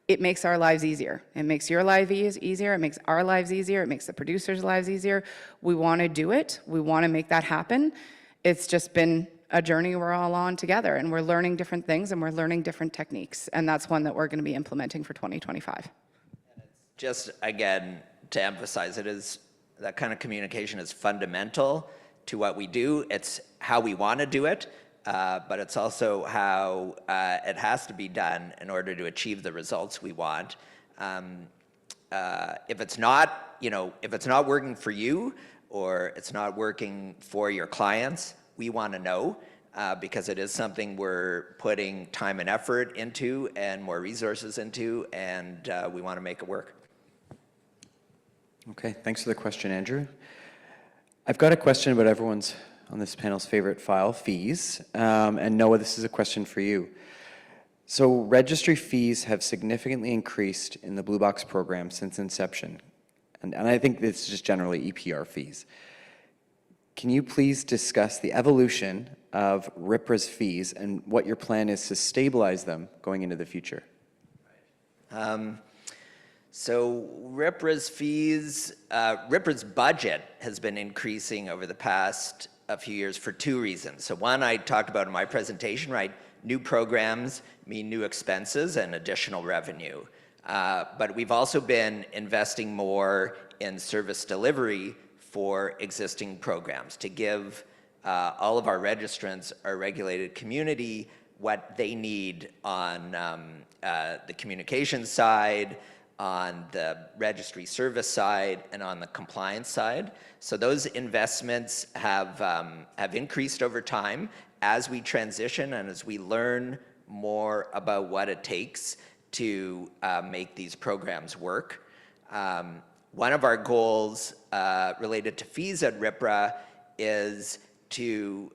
it makes our lives easier. It makes your life easier, it makes our lives easier, it makes the producers' lives easier. We want to do it, we want to make that happen. It's just been a journey we're all on together, and we're learning different things and we're learning different techniques, and that's one that we're going to be implementing for 2025. Just again, to emphasize, it is that kind of communication is fundamental to what we do. It's how we want to do it, but it's also how it has to be done in order to achieve the results we want. If it's not, if it's not working for you or it's not working for your clients, we want to know, because it is something we're putting time and effort into and more resources into, and we want to make it work. Okay, thanks for the question, Andrew. I've got a question about everyone's on this panel's favorite file, fees. And Noah, this is a question for you. So registry fees have significantly increased in the Blue Box program since inception. And I think it's just generally EPR fees. can you please discuss the evolution of RPRA's fees and what your plan is to stabilize them going into the future? So RPRA's fees, RPRA's budget has been increasing over the past few years for two reasons. So one I talked about in my presentation, right? New programs mean new expenses and additional revenue. But we've also been investing more in service delivery for existing programs to give all of our registrants, our regulated community, what they need on the communications side, on the registry service side, and on the compliance side. So those investments have increased over time as we transition and as we learn more about what it takes to make these programs work. One of our goals related to fees at RPRA is to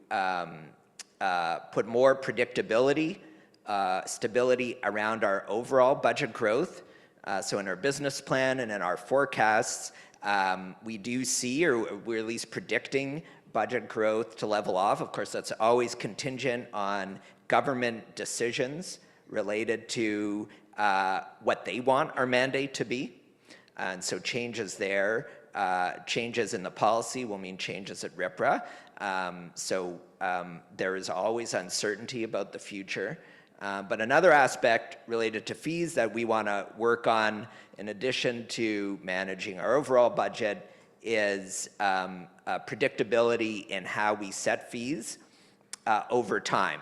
put more predictability, stability around our overall budget growth. So in our business plan and in our forecasts, we do see, or we're at least predicting, budget growth to level off. Of course, that's always contingent on government decisions related to what they want our mandate to be. And so changes there, changes in the policy will mean changes at RPRA. There is always uncertainty about the future. But another aspect related to fees that we want to work on, in addition to managing our overall budget, is predictability in how we set fees over time.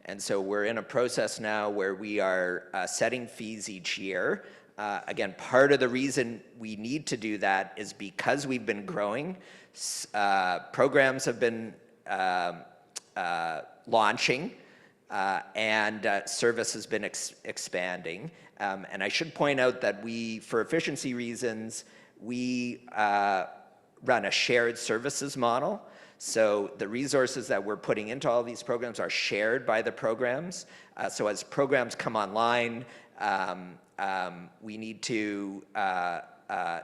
And so we're in a process now where we are setting fees each year. Again, part of the reason we need to do that is because we've been growing. Programs have been launching, and service has been expanding. And I should point out that for efficiency reasons, we run a shared services model. So the resources that we're putting into all these programs are shared by the programs. So as programs come online, we need to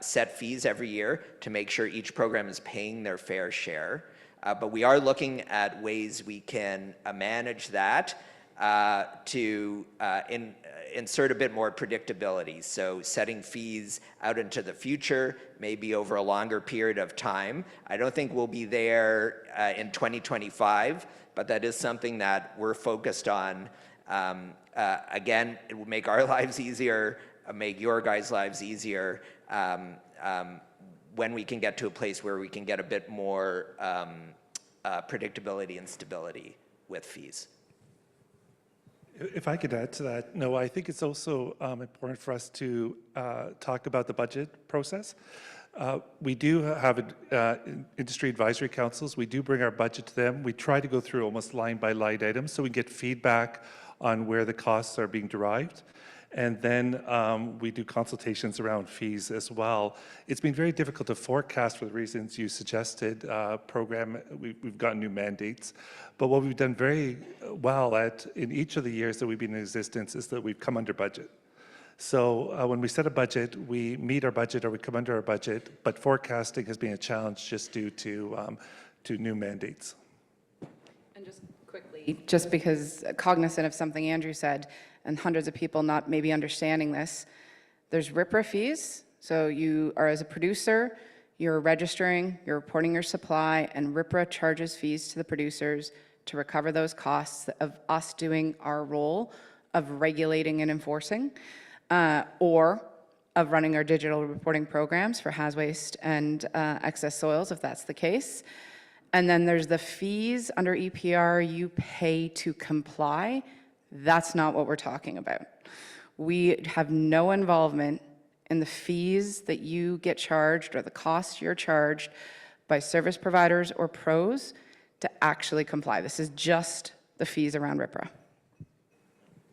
set fees every year to make sure each program is paying their fair share. But we are looking at ways we can manage that to insert a bit more predictability. So setting fees out into the future, maybe over a longer period of time. I don't think we'll be there in 2025, but that is something that we're focused on. Again, it will make our lives easier, make your guys' lives easier when we can get to a place where we can get a bit more predictability and stability with fees. If I could add to that, no, I think it's also important for us to talk about the budget process. We do have industry advisory councils. We do bring our budget to them. We try to go through almost line by line items so we get feedback on where the costs are being derived. And then we do consultations around fees as well. It's been very difficult to forecast for the reasons you suggested. We've gotten new mandates. But what we've done very well in each of the years that we've been in existence is that we've come under budget. So when we set a budget, we meet our budget or we come under our budget, but forecasting has been a challenge just due to new mandates. And just quickly, just because cognizant of something Andrew said, and hundreds of people not maybe understanding this, there's RPRA fees. So you are, as a producer, you're registering, you're reporting your supply, and RPRA charges fees to the producers to recover those costs of us doing our role of regulating and enforcing, or of running our digital reporting programs for haz waste and excess soils, if that's the case. And then there's the fees under EPR you pay to comply. That's not what we're talking about. We have no involvement in the fees that you get charged or the costs you're charged by service providers or pros to actually comply. This is just the fees around RPRA.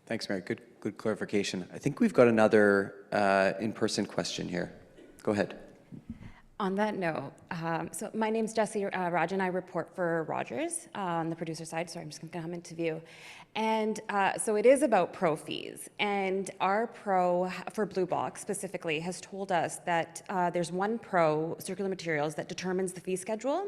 Thanks, Mary. Good clarification. I think we've got another in-person question here. Go ahead. On that note, so my name's Jessie Rajan. I report for Rogers on the producer side. Sorry, I'm just going to come into view. And so it is about pro fees. And our pro for Blue Box specifically has told us that there's one pro, Circular Materials, that determines the fee schedule.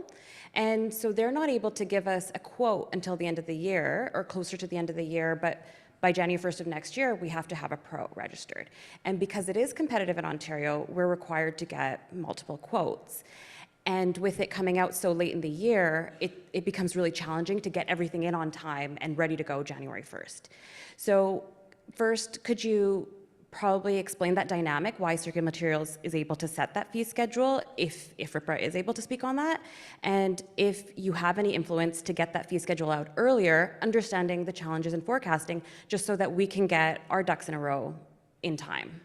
And so they're not able to give us a quote until the end of the year or closer to the end of the year. But by January 1st of next year, we have to have a pro registered. And because it is competitive in Ontario, we're required to get multiple quotes. And with it coming out so late in the year, it becomes really challenging to get everything in on time and ready to go January 1st. So first, could you probably explain that dynamic, why Circular Materials is able to set that fee schedule, if RPRA is able to speak on that, and if you have any influence to get that fee schedule out earlier, understanding the challenges in forecasting, just so that we can get our ducks in a row in time.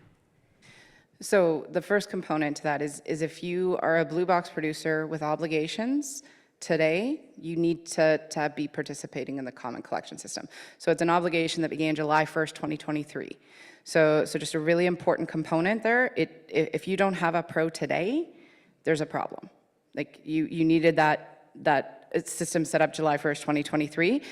So the first component to that is if you are a Blue Box producer with obligations, today, you need to be participating in the Common Collection System. So it's an obligation that began July 1st, 2023. So just a really important component there. If you don't have a pro today, there's a problem. Like you needed that system set up July 1st, 2023.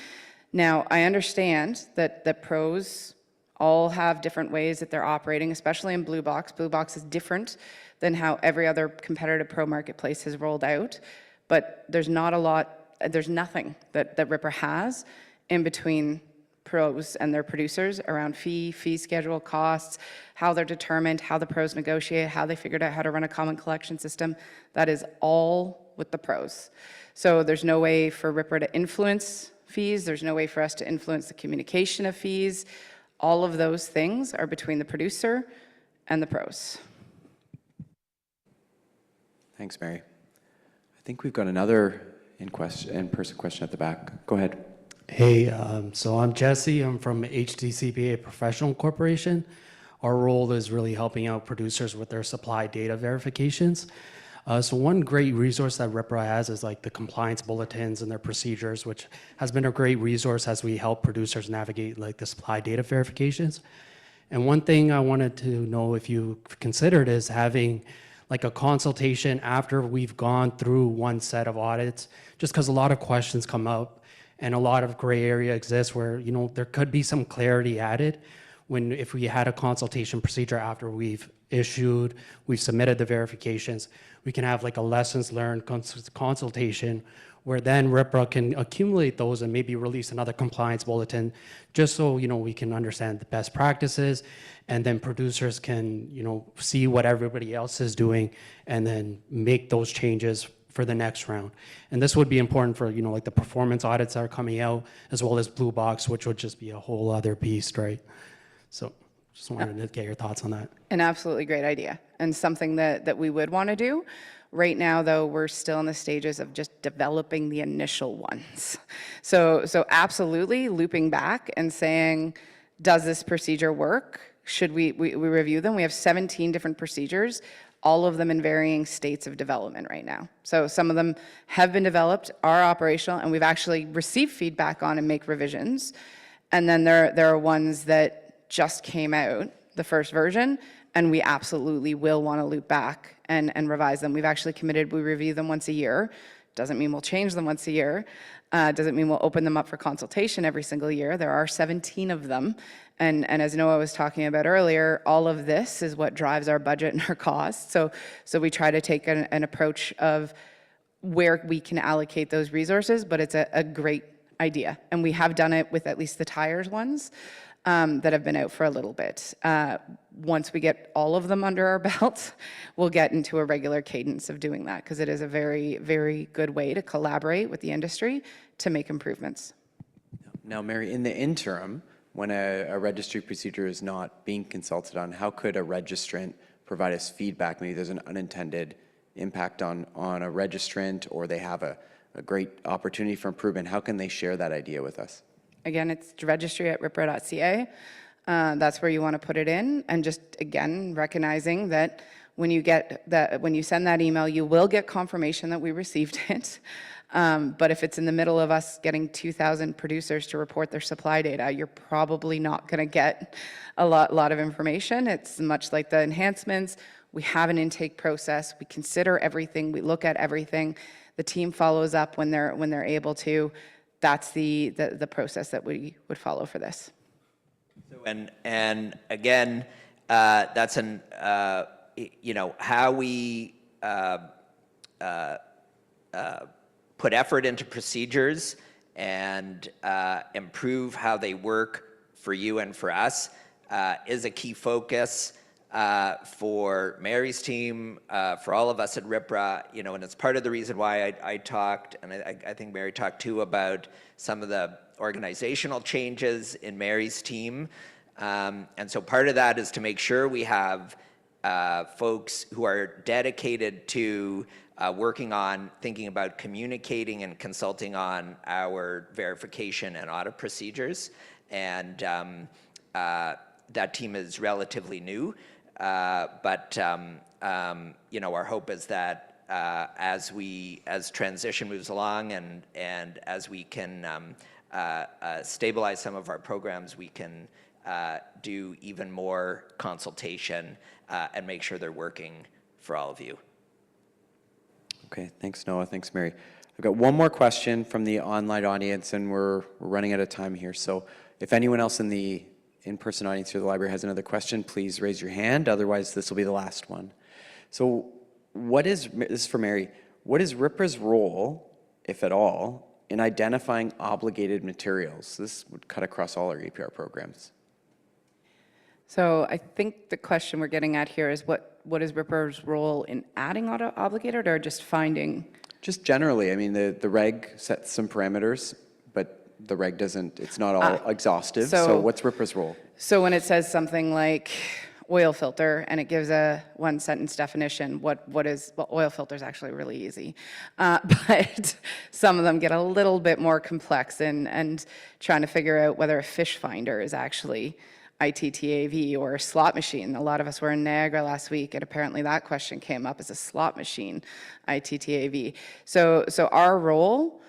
Now, I understand that pros all have different ways that they're operating, especially in Blue Box. Blue Box is different than how every other competitive pro marketplace has rolled out. But there's nothing that RPRA has in between pros and their producers around fee schedule, costs, how they're determined, how the pros negotiate, how they figured out how to run a common collection system. That is all with the pros. So there's no way for RPRA to influence fees. There's no way for us to influence the communication of fees. All of those things are between the producer and the pros. Thanks, Mary. I think we've got another in-person question at the back. Go ahead. Hey, so I'm Jesse. I'm from HDCPA Professional Corporation. Our role is really helping out producers with their supply data verifications. So one great resource that RPRA has is like the compliance bulletins and their procedures, which has been a great resource as we help producers navigate like the supply data verifications. And one thing I wanted to know if you considered is having like a consultation after we've gone through one set of audits, just because a lot of questions come up and a lot of gray area exists where, you know, there could be some clarity added if we had a consultation procedure after we've submitted the verifications. We can have like a lessons learned consultation where then RPRA can accumulate those and maybe release another compliance bulletin, just so, you know, we can understand the best practices, and then producers can, you know, see what everybody else is doing and then make those changes for the next round. And this would be important for, you know, like the performance audits that are coming out, as well as Blue Box, which would just be a whole other beast, right? So just wanted to get your thoughts on that. An absolutely great idea, and something that we would want to do. Right now, though, we're still in the stages of just developing the initial ones. So absolutely looping back and saying, does this procedure work? Should we review them? We have 17 different procedures, all of them in varying states of development right now. So some of them have been developed, are operational, and we've actually received feedback on and make revisions. And then there are ones that just came out, the first version, and we absolutely will want to loop back and revise them. We've actually committed, we review them once a year. Doesn't mean we'll change them once a year. Doesn't mean we'll open them up for consultation every single year. There are 17 of them. And as Noah was talking about earlier, all of this is what drives our budget and our costs. So we try to take an approach of where we can allocate those resources, but it's a great idea. And we have done it with at least the tires ones that have been out for a little bit. Once we get all of them under our belt, we'll get into a regular cadence of doing that, because it is a very, very good way to collaborate with the industry to make improvements. Now, Mary, in the interim, when a registry procedure is not being consulted on, how could a registrant provide us feedback? Maybe there's an unintended impact on a registrant, or they have a great opportunity for improvement. How can they share that idea with us? Again, it's registry@rpra.ca. That's where you want to put it in, and just again recognizing that when you send that email, you will get confirmation that we received it. But if it's in the middle of us getting 2,000 producers to report their supply data, you're probably not going to get a lot of information. It's much like the enhancements. We have an intake process. We consider everything. We look at everything. The team follows up when they're able to. That's the process that we would follow for this. And again, that's how we put effort into procedures and improve how they work for you and for us is a key focus for Mary's team, for all of us at RPRA, and it's part of the reason why I talked, and I think Mary talked too, about some of the organizational changes in Mary's team. And so part of that is to make sure we have folks who are dedicated to working on thinking about communicating and consulting on our verification and audit procedures. And that team is relatively new, but our hope is that as transition moves along and as we can stabilize some of our programs, we can do even more consultation and make sure they're working for all of you. Okay, thanks Noah, thanks Mary. I've got one more question from the online audience, and we're running out of time here. So if anyone else in the in-person audience here at the library has another question, please raise your hand. Otherwise, this will be the last one. So this is for Mary, what is RPRA's role, if at all, in identifying obligated materials? This would cut across all our RPRA programs. So I think the question we're getting at here is what is RPRA's role in adding obligated or just finding? Just generally, I mean, the reg sets some parameters, but the reg doesn't, it's not all exhaustive. So what's RPRA's role? So when it says something like oil filter and it gives a one-sentence definition, oil filter is actually really easy. But some of them get a little bit more complex and trying to figure out whether a fish finder is actually ITTAV or a slot machine. A lot of us were in Niagara last week, and apparently that question came up as a slot machine, ITTAV. So our role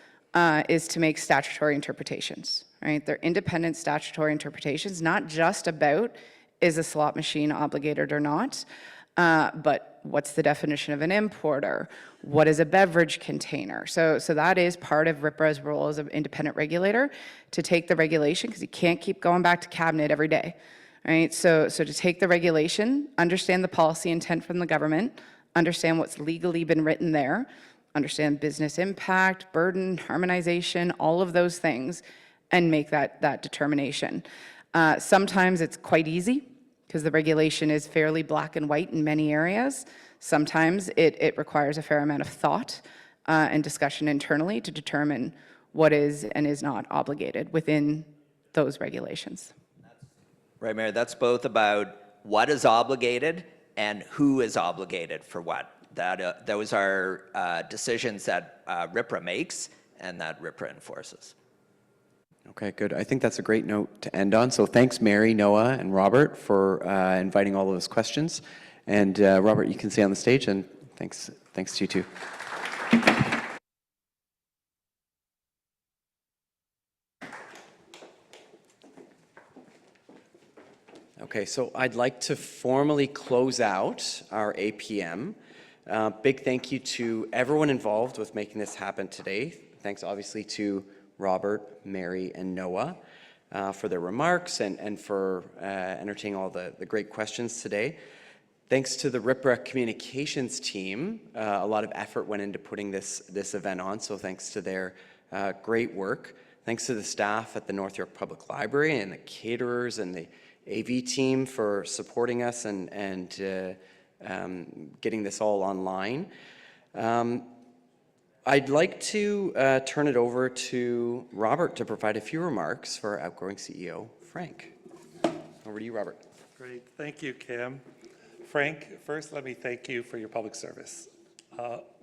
is to make statutory interpretations, right? They're independent statutory interpretations, not just about is a slot machine obligated or not, but what's the definition of an importer? What is a beverage container? So that is part of RPRA's role as an independent regulator, to take the regulation, because you can't keep going back to cabinet every day, right? So to take the regulation, understand the policy intent from the government, understand what's legally been written there, understand business impact, burden, harmonization, all of those things, and make that determination. Sometimes it's quite easy, because the regulation is fairly black and white in many areas. Sometimes it requires a fair amount of thought and discussion internally to determine what is and is not obligated within those regulations. Right, Mary, that's both about what is obligated and who is obligated for what. Those are decisions that RPRA makes and that RPRA enforces. Okay, good. I think that's a great note to end on. So thanks, Mary, Noah, and Robert for inviting all of those questions. And Robert, you can stay on the stage, and thanks to you too. Okay, so I'd like to formally close out our APM. Big thank you to everyone involved with making this happen today. Thanks obviously to Robert, Mary, and Noah for their remarks and for entertaining all the great questions today. Thanks to the RPRA communications team. A lot of effort went into putting this event on, so thanks to their great work. Thanks to the staff at the North York Public Library and the caterers and the AV team for supporting us and getting this all online. I'd like to turn it over to Robert to provide a few remarks for our outgoing CEO, Frank. Over to you, Robert. Great. Thank you, Cam. Frank, first let me thank you for your public service.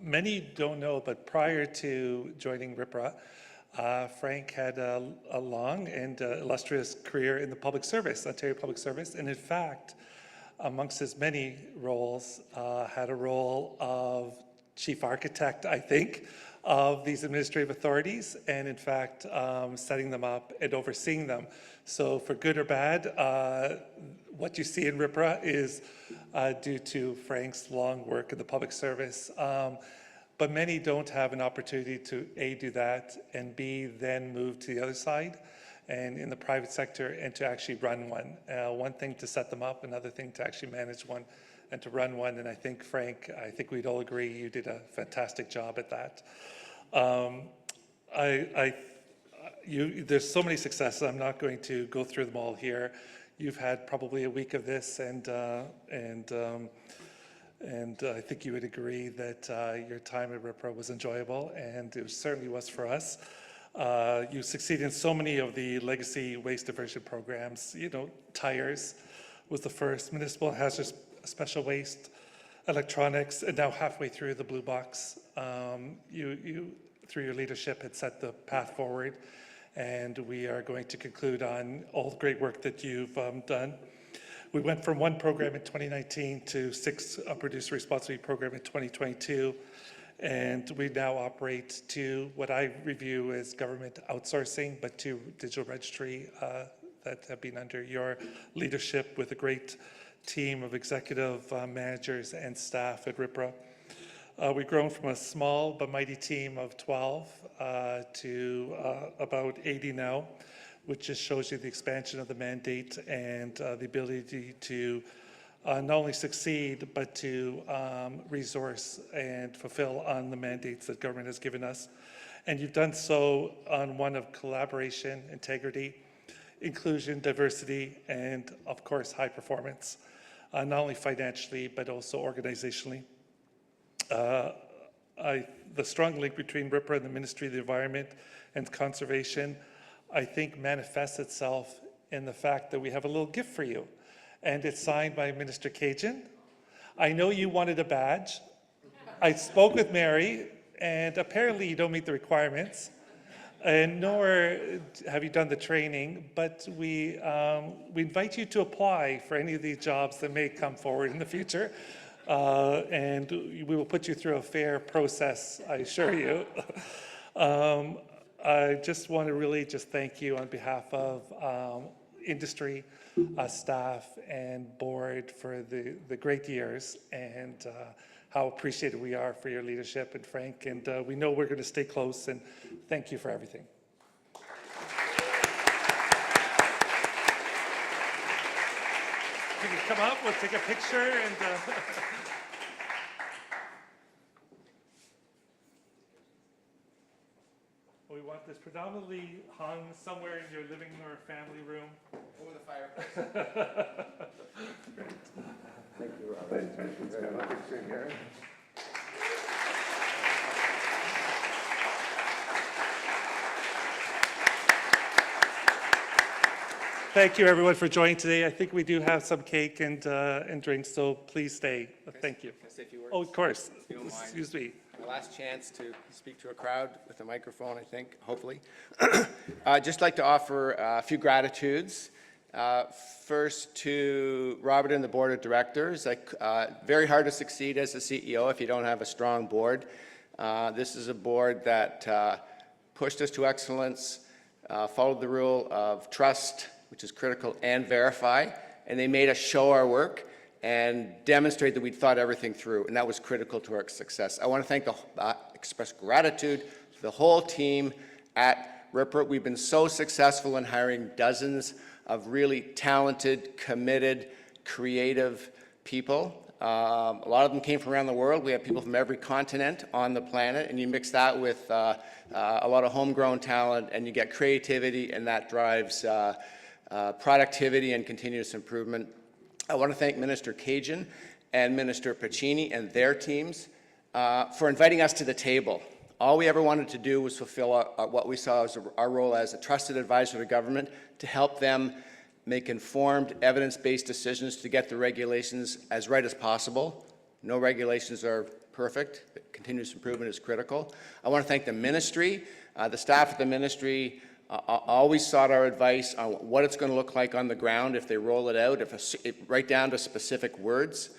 Many don't know, but prior to joining RPRA, Frank had a long and illustrious career in the public service, Ontario Public Service, and in fact, amongst his many roles, had a role of chief architect, I think, of these administrative authorities, and in fact, setting them up and overseeing them. So for good or bad, what you see in RPRA is due to Frank's long work in the public service. But many don't have an opportunity to A, do that, and B, then move to the other side and in the private sector and to actually run one. One thing to set them up, another thing to actually manage one and to run one. And I think, Frank, I think we'd all agree you did a fantastic job at that. There's so many successes. I'm not going to go through them all here. You've had probably a week of this, and I think you would agree that your time at RPRA was enjoyable, and it certainly was for us. You succeeded in so many of the legacy waste diversion programs. You know, tires was the first, municipal hazardous special waste, electronics, and now halfway through the blue box. You through your leadership, had set the path forward, and we are going to conclude on all the great work that you've done. We went from one program in 2019 to 6 producer responsibility program in 2022, and we now operate to what I review as government outsourcing, but to digital registry that have been under your leadership with a great team of executive managers and staff at RPRA. We've grown from a small but mighty team of 12 to about 80 now, which just shows you the expansion of the mandate and the ability to not only succeed, but to resource and fulfill on the mandates that government has given us. And you've done so on one of collaboration, integrity, inclusion, diversity, and of course, high performance, not only financially, but also organizationally. The strong link between RPRA and the Ministry of the Environment and Conservation, I think, manifests itself in the fact that we have a little gift for you, and it's signed by Minister Cajun. I know you wanted a badge. I spoke with Mary, and apparently you don't meet the requirements, and nor have you done the training, but we invite you to apply for any of these jobs that may come forward in the future. And we will put you through a fair process, I assure you. I just want to really just thank you on behalf of industry, staff, and board for the great years, and how appreciated we are for your leadership, and Frank, and we know we're going to stay close, and thank you for everything. You can come up, we'll take a picture, and we want this predominantly hung somewhere in your living or family room. Over the fireplace. Great. Thank you, Robert. Thank you very much. Thank you, everyone, for joining today. I think we do have some cake and drinks, so please stay. Thank you. Can I say a few words? Oh, of course. If you don't mind. Excuse me. My last chance to speak to a crowd with a microphone, I think, hopefully. I'd just like to offer a few gratitudes. First to Robert and the board of directors. Very hard to succeed as a CEO if you don't have a strong board. This is a board that pushed us to excellence, followed the rule of trust, which is critical, and verify, and they made us show our work and demonstrate that we'd thought everything through, and that was critical to our success. I want to express gratitude to the whole team at RPRA. We've been so successful in hiring dozens of really talented, committed, creative people. A lot of them came from around the world. We have people from every continent on the planet, and you mix that with a lot of homegrown talent, and you get creativity, and that drives productivity and continuous improvement. I want to thank Minister Cajun and Minister Pacini and their teams for inviting us to the table. All we ever wanted to do was fulfill what we saw as our role as a trusted advisor to government to help them make informed, evidence-based decisions to get the regulations as right as possible. No regulations are perfect, but continuous improvement is critical. I want to thank the ministry. The staff at the ministry always sought our advice on what it's going to look like on the ground if they roll it out, right down to specific words.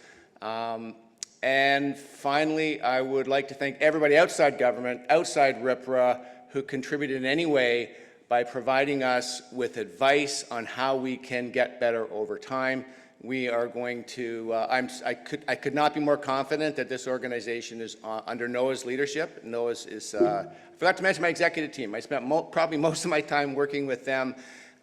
And finally, I would like to thank everybody outside government, outside RPRA, who contributed in any way by providing us with advice on how we can get better over time. We are going to, I could not be more confident that this organization is under Noah's leadership. Noah's is, I forgot to mention my executive team. I spent probably most of my time working with them.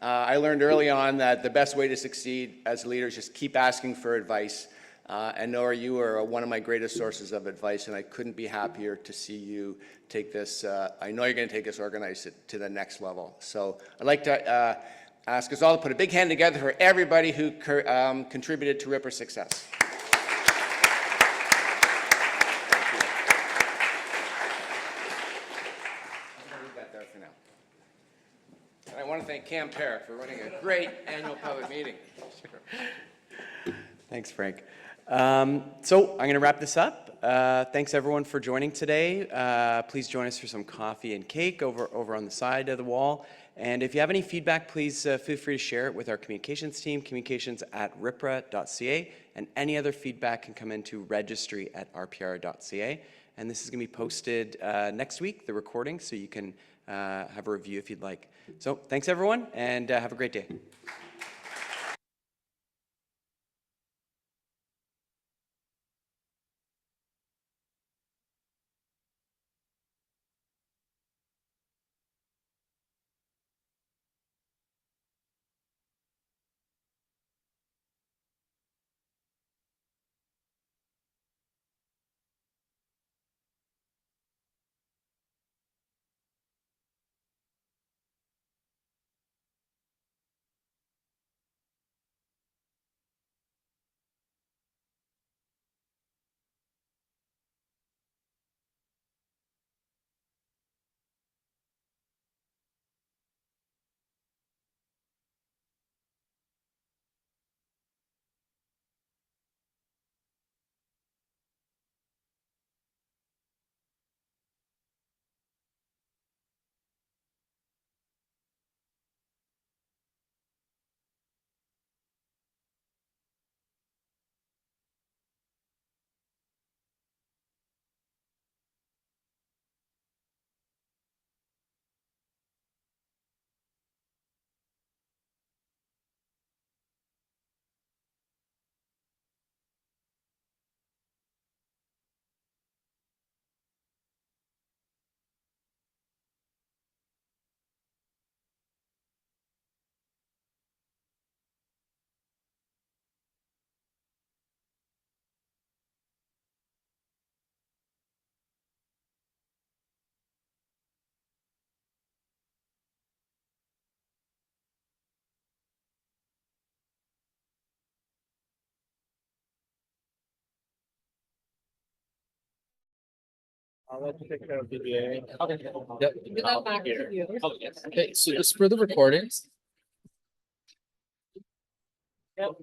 I learned early on that the best way to succeed as a leader is just keep asking for advice. And Noah, you are one of my greatest sources of advice, and I couldn't be happier to see you take this. I know you're going to take this organized to the next level. So I'd like to ask us all to put a big hand together for everybody who contributed to RPRA's success. And I want to thank Cam Parrack for running a great annual public meeting. Thanks, Frank. So I'm going to wrap this up. Thanks everyone for joining today. Please join us for some coffee and cake over on the side of the wall. And if you have any feedback, please feel free to share it with our communications team, communications@rpra.ca, and any other feedback can come into registry@rpra.ca. And this is going to be posted next week, the recording, so you can have a review if you'd like. So thanks everyone, and have a great day. I'll let you take care of BBA. Okay. Yep. Okay, so just for the recordings. Yep.